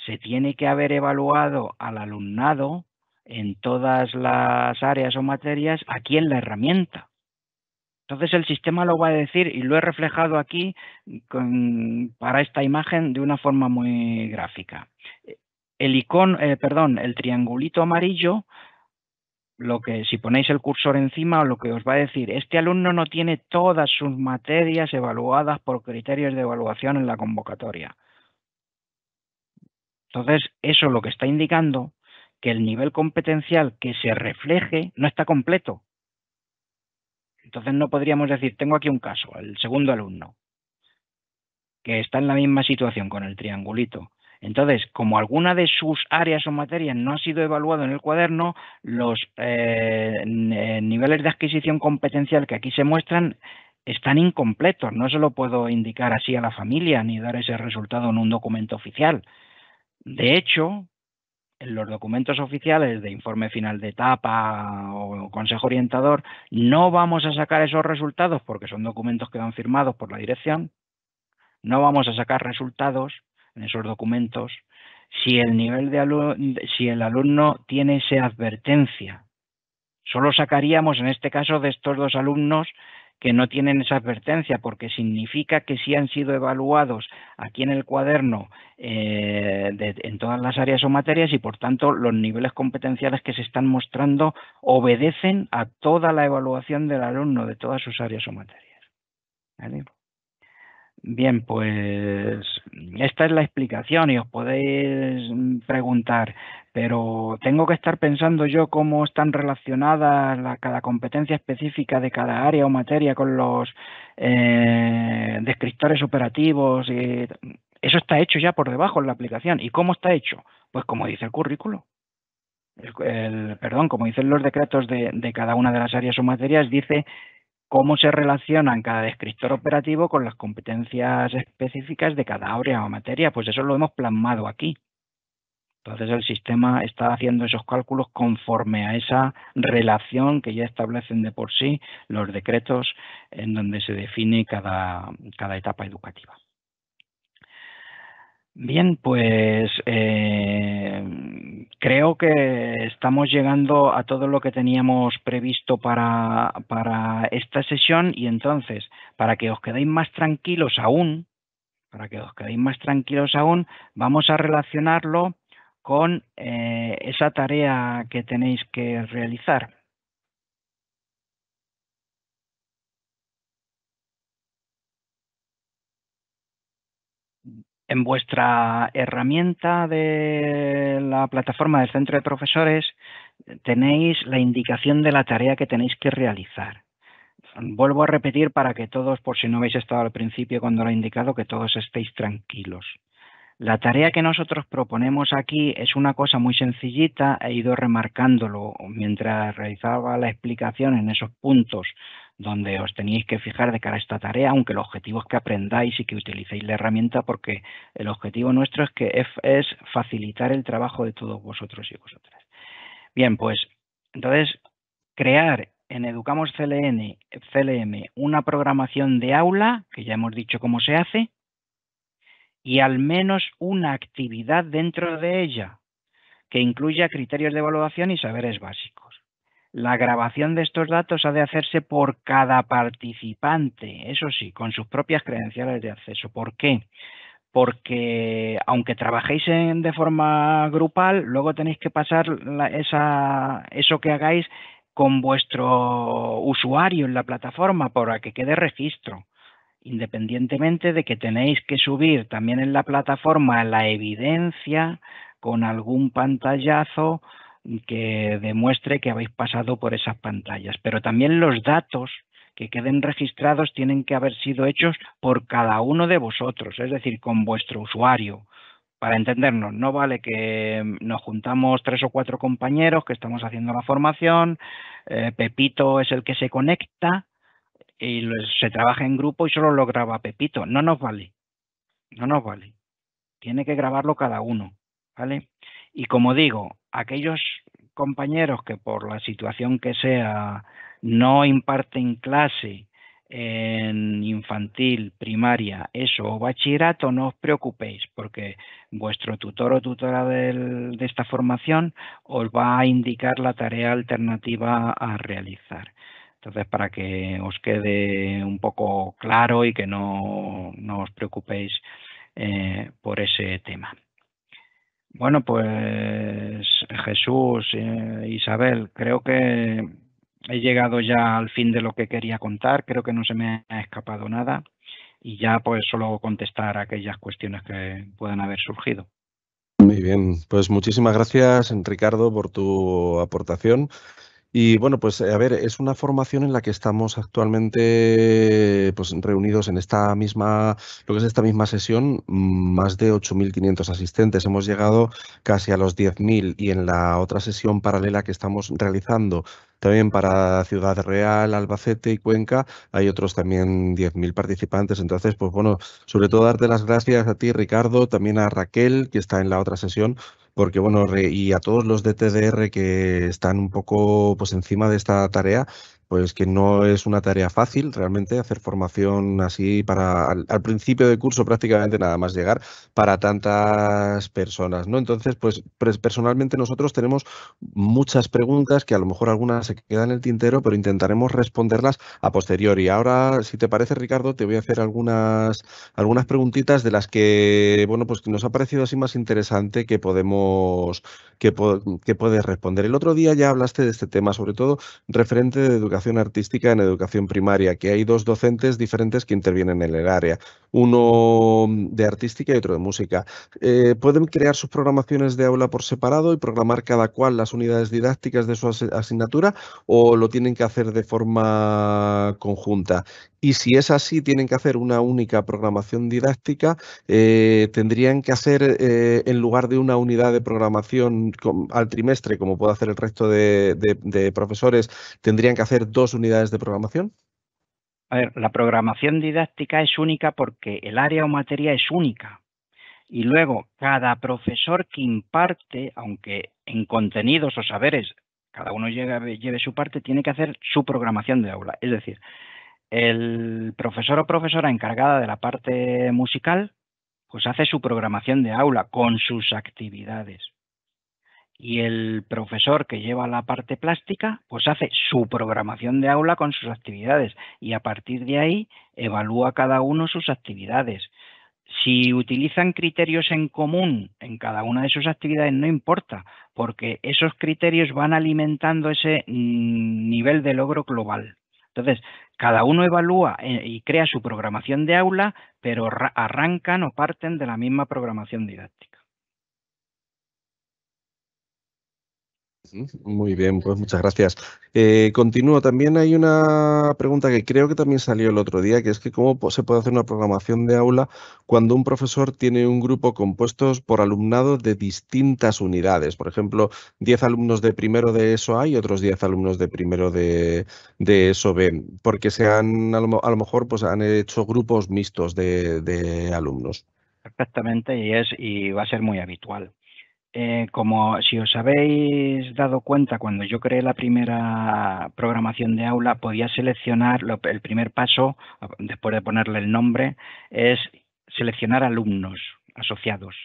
se tiene que haber evaluado al alumnado en todas las áreas o materias aquí en la herramienta. Entonces el sistema lo va a decir y lo he reflejado aquí para esta imagen de una forma muy gráfica. El triangulito amarillo, si ponéis el cursor encima, lo que os va a decir, este alumno no tiene todas sus materias evaluadas por criterios de evaluación en la convocatoria. Entonces, eso lo que está indicando que el nivel competencial que se refleje no está completo. Entonces no podríamos decir, tengo aquí un caso, el segundo alumno, que está en la misma situación con el triangulito. Entonces, como alguna de sus áreas o materias no ha sido evaluado en el cuaderno, los niveles de adquisición competencial que aquí se muestran están incompletos. No se lo puedo indicar así a la familia ni dar ese resultado en un documento oficial. De hecho, en los documentos oficiales de informe final de etapa o consejo orientador, no vamos a sacar esos resultados porque son documentos que van firmados por la dirección. No vamos a sacar resultados en esos documentos si el alumno tiene esa advertencia. Solo sacaríamos en este caso de estos dos alumnos que no tienen esa advertencia, porque significa que sí han sido evaluados aquí en el cuaderno en todas las áreas o materias y por tanto los niveles competenciales que se están mostrando obedecen a toda la evaluación del alumno de todas sus áreas o materias. ¿Vale? Bien, pues esta es la explicación y os podéis preguntar, pero tengo que estar pensando yo cómo están relacionadas cada competencia específica de cada área o materia con los descriptores operativos. Eso está hecho ya por debajo en la aplicación. ¿Y cómo está hecho? Pues como dice el currículo. Como dicen los decretos de cada una de las áreas o materias, dice cómo se relacionan cada descriptor operativo con las competencias específicas de cada área o materia. Pues eso lo hemos plasmado aquí. Entonces el sistema está haciendo esos cálculos conforme a esa relación que ya establecen de por sí los decretos en donde se define cada etapa educativa. Bien, pues creo que estamos llegando a todo lo que teníamos previsto para esta sesión y entonces, para que os quedéis más tranquilos aún, vamos a relacionarlo con esa tarea que tenéis que realizar. En vuestra herramienta de la plataforma del Centro de Profesores tenéis la indicación de la tarea que tenéis que realizar. Vuelvo a repetir para que todos, por si no habéis estado al principio cuando lo he indicado, que todos estéis tranquilos. La tarea que nosotros proponemos aquí es una cosa muy sencillita, he ido remarcándolo mientras realizaba la explicación en esos puntos donde os teníais que fijar de cara a esta tarea, aunque el objetivo es que aprendáis y que utilicéis la herramienta, porque el objetivo nuestro es facilitar el trabajo de todos vosotros y vosotras. Bien, pues entonces crear en Educamos CLM una programación de aula, que ya hemos dicho cómo se hace, y al menos una actividad dentro de ella que incluya criterios de evaluación y saberes básicos. La grabación de estos datos ha de hacerse por cada participante, eso sí, con sus propias credenciales de acceso. ¿Por qué? Porque aunque trabajéis de forma grupal, luego tenéis que pasar eso que hagáis con vuestro usuario en la plataforma para que quede registro. Independientemente de que tenéis que subir también en la plataforma la evidencia con algún pantallazo que demuestre que habéis pasado por esas pantallas. Pero también los datos que queden registrados tienen que haber sido hechos por cada uno de vosotros, es decir, con vuestro usuario. Para entendernos, no vale que nos juntamos 3 o 4 compañeros que estamos haciendo la formación, Pepito es el que se conecta, y se trabaja en grupo y solo lo graba Pepito. No nos vale. Tiene que grabarlo cada uno, ¿vale? Y como digo, aquellos compañeros que por la situación que sea no imparten clase en infantil, primaria, ESO o bachillerato, no os preocupéis, porque vuestro tutor o tutora de esta formación os va a indicar la tarea alternativa a realizar. Entonces, para que os quede un poco claro y que no os preocupéis por ese tema. Bueno, pues Jesús, Isabel, creo que he llegado ya al fin de lo que quería contar, creo que no se me ha escapado nada y ya pues solo contestar a aquellas cuestiones que puedan haber surgido. Muy bien, pues muchísimas gracias, Ricardo, por tu aportación. Y bueno, pues a ver, es una formación en la que estamos actualmente pues, reunidos en esta misma, lo que es esta misma sesión, más de 8.500 asistentes. Hemos llegado casi a los 10.000 y en la otra sesión paralela que estamos realizando también para Ciudad Real, Albacete y Cuenca, hay otros también 10.000 participantes. Entonces, pues bueno, sobre todo darte las gracias a ti, Ricardo, también a Raquel, que está en la otra sesión, porque bueno, y a todos los de TDR que están un poco pues encima de esta tarea, pues que no es una tarea fácil realmente hacer formación así para al principio del curso prácticamente nada más llegar para tantas personas, ¿no? Entonces, pues personalmente nosotros tenemos muchas preguntas que a lo mejor algunas se quedan en el tintero, pero intentaremos responderlas a posteriori. Ahora, si te parece, Ricardo, te voy a hacer algunas preguntitas de las que, bueno, pues que nos ha parecido así más interesante que podemos, que puedes responder. El otro día ya hablaste de este tema, sobre todo referente de educación artística en educación primaria, que hay dos docentes diferentes que intervienen en el área, uno de artística y otro de música. Pueden crear sus programaciones de aula por separado y programar cada cual las unidades didácticas de su asignatura, o lo tienen que hacer de forma conjunta. Y si es así, tienen que hacer una única programación didáctica, tendrían que hacer, en lugar de una unidad de programación al trimestre, como puede hacer el resto de profesores, tendrían que hacer 2 unidades de programación. A ver, la programación didáctica es única porque el área o materia es única. Y luego, cada profesor que imparte, aunque en contenidos o saberes cada uno lleve su parte, tiene que hacer su programación de aula. Es decir, el profesor o profesora encargada de la parte musical, pues hace su programación de aula con sus actividades. Y el profesor que lleva la parte plástica, pues hace su programación de aula con sus actividades. Y a partir de ahí evalúa cada uno sus actividades. Si utilizan criterios en común en cada una de sus actividades, no importa, porque esos criterios van alimentando ese nivel de logro global. Entonces, cada uno evalúa y crea su programación de aula, pero arrancan o parten de la misma programación didáctica. Muy bien, pues muchas gracias. Continúo. También hay una pregunta que creo que también salió el otro día, que es que cómo se puede hacer una programación de aula cuando un profesor tiene un grupo compuestos por alumnado de distintas unidades. Por ejemplo, 10 alumnos de primero de ESO A y otros 10 alumnos de primero de ESO B, porque a lo mejor pues han hecho grupos mixtos de alumnos. Perfectamente, y va a ser muy habitual. Como si os habéis dado cuenta, cuando yo creé la primera programación de aula, podía seleccionar, el primer paso, después de ponerle el nombre, es seleccionar alumnos asociados.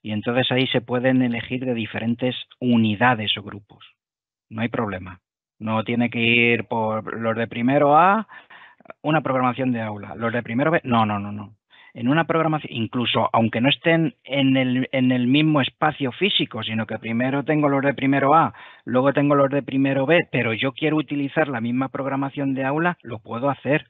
Y entonces ahí se pueden elegir de diferentes unidades o grupos. No hay problema. No tiene que ir por los de primero A, una programación de aula. Los de primero B, no. En una programación, incluso aunque no estén en el mismo espacio físico, sino que primero tengo los de primero A, luego tengo los de primero B, pero yo quiero utilizar la misma programación de aula, lo puedo hacer.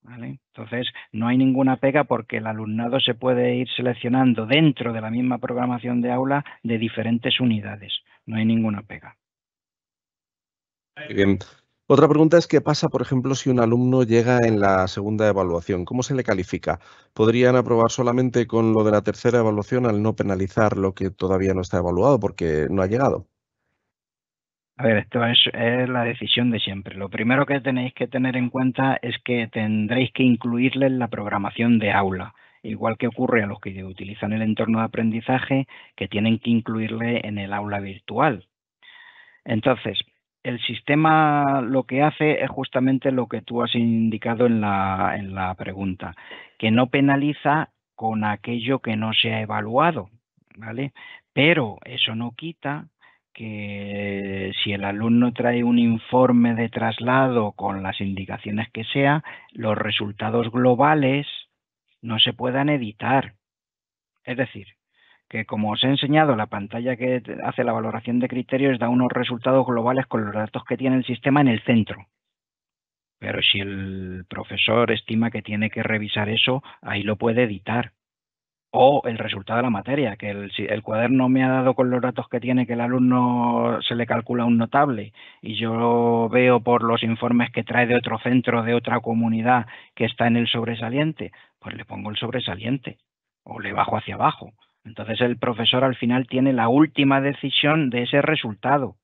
¿Vale? Entonces, no hay ninguna pega porque el alumnado se puede ir seleccionando dentro de la misma programación de aula de diferentes unidades. No hay ninguna pega. Muy bien. Otra pregunta es qué pasa, por ejemplo, si un alumno llega en la segunda evaluación. ¿Cómo se le califica? ¿Podrían aprobar solamente con lo de la tercera evaluación al no penalizar lo que todavía no está evaluado porque no ha llegado? A ver, esto es la decisión de siempre. Lo primero que tenéis que tener en cuenta es que tendréis que incluirle en la programación de aula, igual que ocurre a los que utilizan el entorno de aprendizaje, que tienen que incluirle en el aula virtual. Entonces, el sistema lo que hace es justamente lo que tú has indicado en la pregunta, que no penaliza con aquello que no se ha evaluado, ¿vale? Pero eso no quita que si el alumno trae un informe de traslado con las indicaciones que sea, los resultados globales no se puedan editar. Es decir, que como os he enseñado, la pantalla que hace la valoración de criterios da unos resultados globales con los datos que tiene el sistema en el centro. Pero si el profesor estima que tiene que revisar eso, ahí lo puede editar. O el resultado de la materia, que si el cuaderno me ha dado con los datos que tiene que el alumno se le calcula un notable y yo veo por los informes que trae de otro centro, de otra comunidad que está en el sobresaliente, pues le pongo el sobresaliente o le bajo hacia abajo. Entonces el profesor al final tiene la última decisión de ese resultado.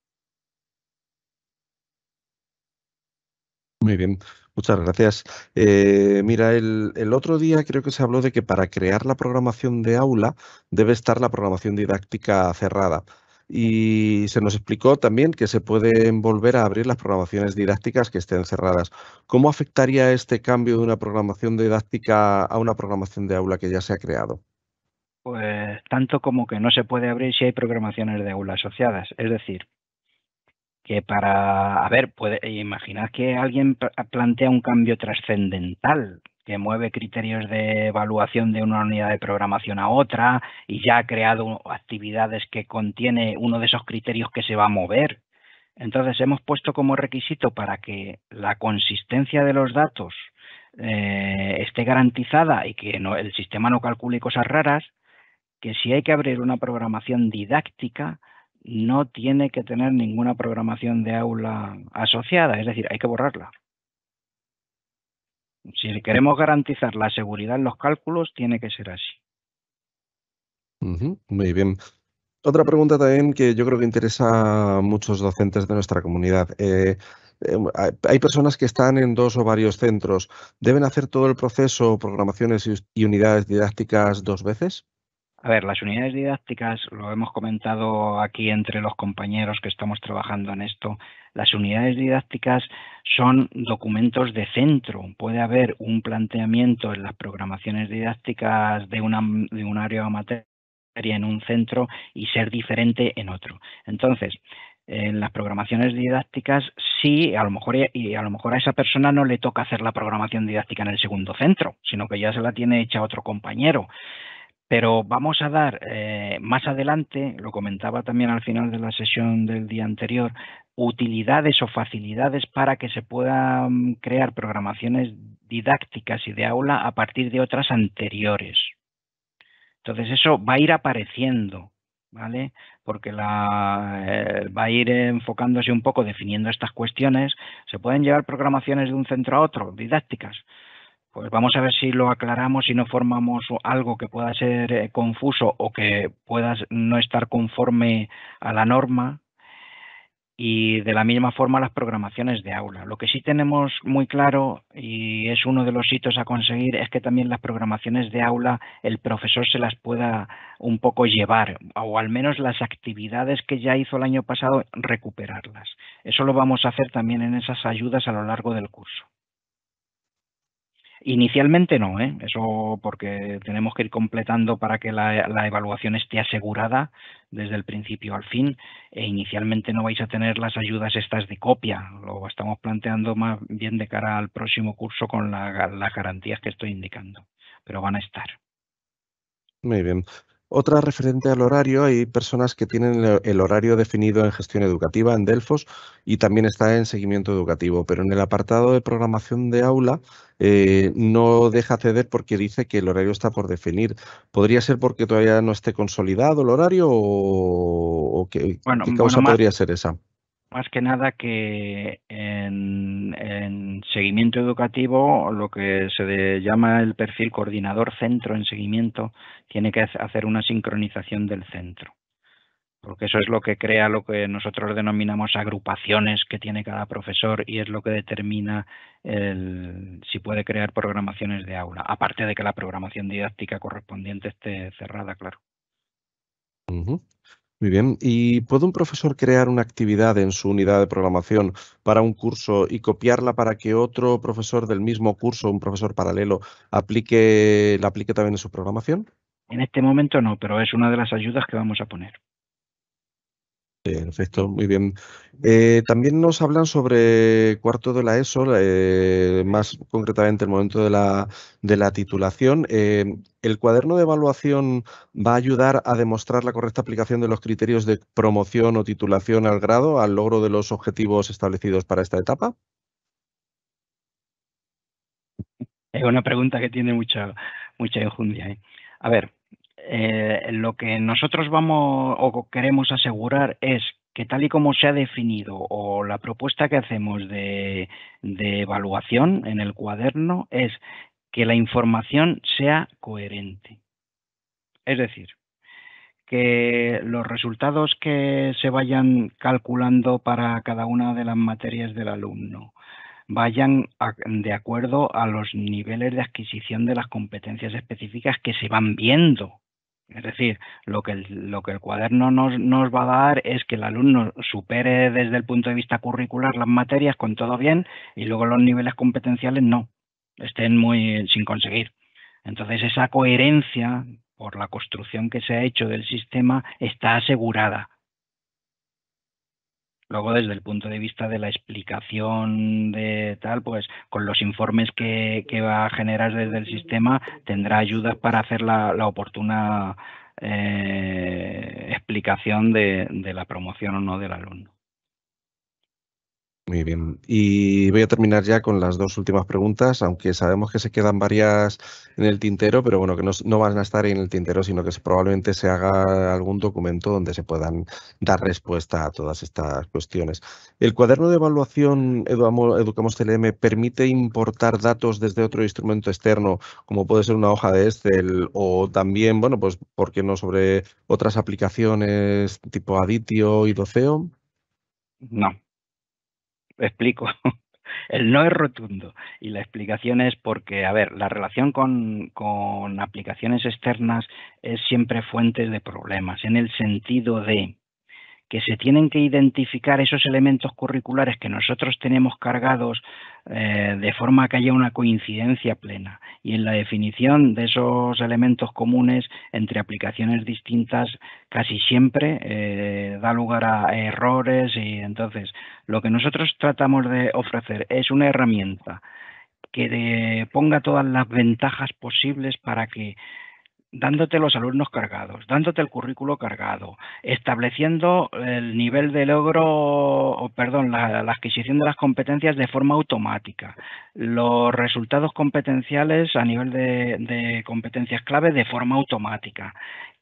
Muy bien, muchas gracias. Mira, el otro día creo que se habló de que para crear la programación de aula debe estar la programación didáctica cerrada. Y se nos explicó también que se pueden volver a abrir las programaciones didácticas que estén cerradas. ¿Cómo afectaría este cambio de una programación didáctica a una programación de aula que ya se ha creado? Pues tanto como que no se puede abrir si hay programaciones de aula asociadas. Es decir, que imaginad que alguien plantea un cambio trascendental que mueve criterios de evaluación de una unidad de programación a otra y ya ha creado actividades que contiene uno de esos criterios que se va a mover. Entonces hemos puesto como requisito para que la consistencia de los datos esté garantizada y que el sistema no calcule cosas raras, que si hay que abrir una programación didáctica, no tiene que tener ninguna programación de aula asociada, es decir, hay que borrarla. Si queremos garantizar la seguridad en los cálculos, tiene que ser así. Muy bien. Otra pregunta también que yo creo que interesa a muchos docentes de nuestra comunidad. Hay personas que están en 2 o varios centros. ¿Deben hacer todo el proceso, programaciones y unidades didácticas 2 veces? A ver, las unidades didácticas, lo hemos comentado aquí entre los compañeros que estamos trabajando en esto, las unidades didácticas son documentos de centro. Puede haber un planteamiento en las programaciones didácticas de un área o materia en un centro y ser diferente en otro. Entonces, en las programaciones didácticas sí, a lo mejor a esa persona no le toca hacer la programación didáctica en el segundo centro, sino que ya se la tiene hecha otro compañero. Pero vamos a dar más adelante, lo comentaba también al final de la sesión del día anterior, utilidades o facilidades para que se puedan crear programaciones didácticas y de aula a partir de otras anteriores. Entonces eso va a ir apareciendo, ¿vale? Porque va a ir enfocándose un poco, definiendo estas cuestiones. ¿Se pueden llevar programaciones de un centro a otro, didácticas? Pues vamos a ver si lo aclaramos y no formamos algo que pueda ser confuso o que pueda no estar conforme a la norma. Y de la misma forma las programaciones de aula. Lo que sí tenemos muy claro, y es uno de los hitos a conseguir, es que también las programaciones de aula el profesor se las pueda un poco llevar, o al menos las actividades que ya hizo el año pasado, recuperarlas. Eso lo vamos a hacer también en esas ayudas a lo largo del curso. Inicialmente no, eso porque tenemos que ir completando para que la evaluación esté asegurada desde el principio al fin, e inicialmente no vais a tener las ayudas estas de copia, lo estamos planteando más bien de cara al próximo curso con las garantías que estoy indicando, pero van a estar. Muy bien. Otra referente al horario, hay personas que tienen el horario definido en gestión educativa en Delfos y también está en seguimiento educativo, pero en el apartado de programación de aula no deja acceder porque dice que el horario está por definir. ¿Podría ser porque todavía no esté consolidado el horario o qué Bueno, causa podría ser esa? más que nada que en seguimiento educativo, lo que se llama el perfil coordinador centro en seguimiento, tiene que hacer una sincronización del centro, porque eso es lo que crea lo que nosotros denominamos agrupaciones que tiene cada profesor y es lo que determina si puede crear programaciones de aula, aparte de que la programación didáctica correspondiente esté cerrada, claro. Ujú. Muy bien. ¿Y puede un profesor crear una actividad en su unidad de programación para un curso y copiarla para que otro profesor del mismo curso, un profesor paralelo, la aplique también en su programación? En este momento no, pero es una de las ayudas que vamos a poner. Perfecto, muy bien. También nos hablan sobre cuarto de la ESO, más concretamente el momento de la titulación. ¿El cuaderno de evaluación va a ayudar a demostrar la correcta aplicación de los criterios de promoción o titulación al grado, al logro de los objetivos establecidos para esta etapa? Es una pregunta que tiene mucha enjundia. A ver, Lo que nosotros vamos o queremos asegurar es que tal y como se ha definido o la propuesta que hacemos de evaluación en el cuaderno es que la información sea coherente. Es decir, que los resultados que se vayan calculando para cada una de las materias del alumno vayan de acuerdo a los niveles de adquisición de las competencias específicas que se van viendo. Es decir, lo que el cuaderno nos va a dar es que el alumno supere desde el punto de vista curricular las materias con todo bien y luego los niveles competenciales no, estén muy sin conseguir. Entonces esa coherencia por la construcción que se ha hecho del sistema está asegurada. Luego, desde el punto de vista de la explicación de tal, pues con los informes que va a generar desde el sistema, tendrá ayudas para hacer la oportuna explicación de la promoción o no del alumno. Muy bien. Y voy a terminar ya con las dos últimas preguntas, aunque sabemos que se quedan varias en el tintero, pero bueno, que no van a estar en el tintero, sino que probablemente se haga algún documento donde se puedan dar respuesta a todas estas cuestiones. ¿El cuaderno de evaluación Educamos CLM permite importar datos desde otro instrumento externo, como puede ser una hoja de Excel, o también, bueno, pues, ¿por qué no sobre otras aplicaciones tipo Aditio y Doceo? No. Explico. El no es rotundo y la explicación es porque, a ver, la relación con aplicaciones externas es siempre fuente de problemas, en el sentido de que se tienen que identificar esos elementos curriculares que nosotros tenemos cargados de forma que haya una coincidencia plena. Y en la definición de esos elementos comunes entre aplicaciones distintas casi siempre da lugar a errores y entonces lo que nosotros tratamos de ofrecer es una herramienta que ponga todas las ventajas posibles para que dándote los alumnos cargados, dándote el currículo cargado, estableciendo el nivel de logro, o perdón, la adquisición de las competencias de forma automática, los resultados competenciales a nivel de competencias clave de forma automática,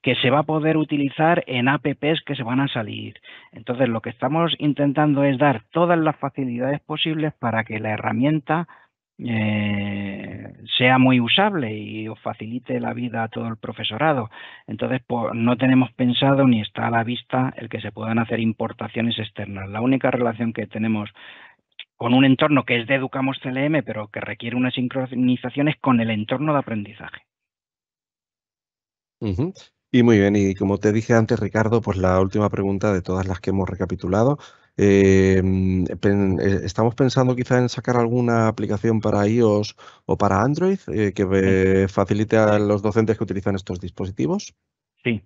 que se va a poder utilizar en apps que se van a salir. Entonces, lo que estamos intentando es dar todas las facilidades posibles para que la herramienta sea muy usable y os facilite la vida a todo el profesorado. Entonces, pues, no tenemos pensado ni está a la vista el que se puedan hacer importaciones externas. La única relación que tenemos con un entorno que es de Educamos CLM, pero que requiere una sincronización es con el entorno de aprendizaje. Ujú. Y muy bien, y como te dije antes, Ricardo, pues la última pregunta de todas las que hemos recapitulado. Estamos pensando quizá en sacar alguna aplicación para iOS o para Android que facilite a los docentes que utilizan estos dispositivos. Sí.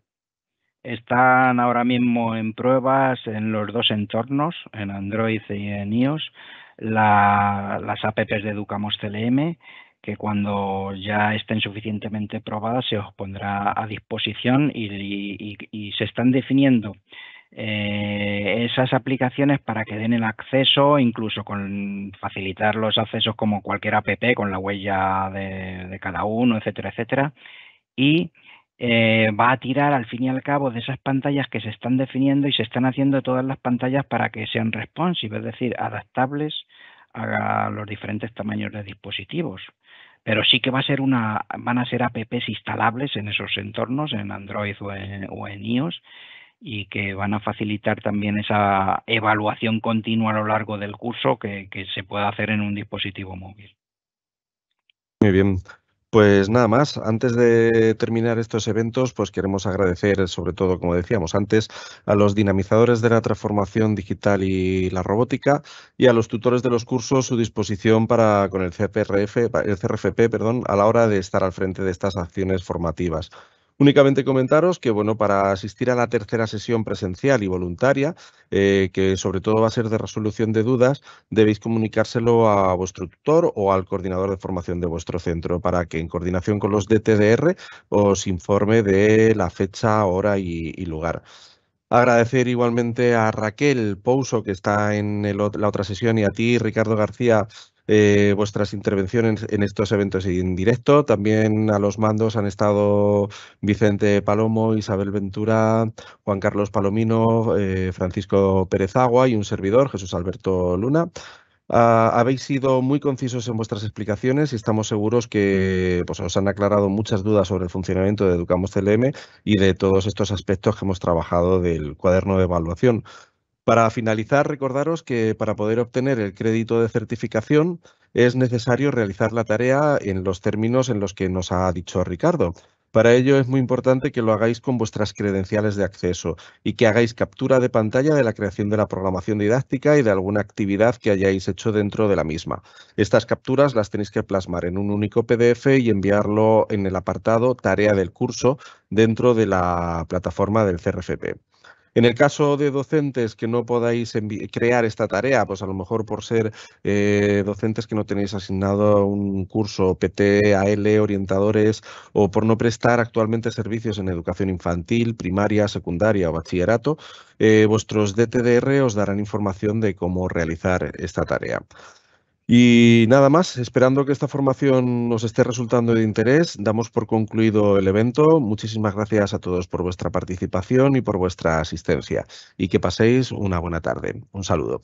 Están ahora mismo en pruebas en los dos entornos, en Android y en iOS, las apps de Educamos CLM, que cuando ya estén suficientemente probadas se os pondrá a disposición y se están definiendo esas aplicaciones para que den el acceso, incluso con facilitar los accesos como cualquier app con la huella de cada uno, etcétera, etcétera. Y va a tirar al fin y al cabo de esas pantallas que se están definiendo y se están haciendo todas las pantallas para que sean responsive, es decir, adaptables a los diferentes tamaños de dispositivos. Pero sí que van a ser apps instalables en esos entornos, en Android o en iOS, y que van a facilitar también esa evaluación continua a lo largo del curso que se pueda hacer en un dispositivo móvil. Muy bien. Pues nada más, antes de terminar estos eventos, pues queremos agradecer, sobre todo, como decíamos antes, a los dinamizadores de la transformación digital y la robótica y a los tutores de los cursos su disposición con el CRFP, perdón, a la hora de estar al frente de estas acciones formativas. Únicamente comentaros que, bueno, para asistir a la tercera sesión presencial y voluntaria, que sobre todo va a ser de resolución de dudas, debéis comunicárselo a vuestro tutor o al coordinador de formación de vuestro centro para que en coordinación con los de TDR os informe de la fecha, hora y lugar. Agradecer igualmente a Raquel Pouso, que está en la otra sesión, y a ti, Ricardo García, vuestras intervenciones en estos eventos en directo. También a los mandos han estado Vicente Palomo, Isabel Ventura, Juan Carlos Palomino, Francisco Pérez Agua y un servidor, Jesús Alberto Luna. Habéis sido muy concisos en vuestras explicaciones y estamos seguros que pues, os han aclarado muchas dudas sobre el funcionamiento de Educamos CLM y de todos estos aspectos que hemos trabajado del cuaderno de evaluación. Para finalizar, recordaros que para poder obtener el crédito de certificación es necesario realizar la tarea en los términos en los que nos ha dicho Ricardo. Para ello es muy importante que lo hagáis con vuestras credenciales de acceso y que hagáis captura de pantalla de la creación de la programación didáctica y de alguna actividad que hayáis hecho dentro de la misma. Estas capturas las tenéis que plasmar en un único PDF y enviarlo en el apartado Tarea del curso dentro de la plataforma del CRFP. En el caso de docentes que no podáis crear esta tarea, pues a lo mejor por ser docentes que no tenéis asignado un curso PT, AL, orientadores, o por no prestar actualmente servicios en educación infantil, primaria, secundaria o bachillerato, vuestros DTDR os darán información de cómo realizar esta tarea. Y nada más, esperando que esta formación os esté resultando de interés, damos por concluido el evento. Muchísimas gracias a todos por vuestra participación y por vuestra asistencia. Y que paséis una buena tarde. Un saludo.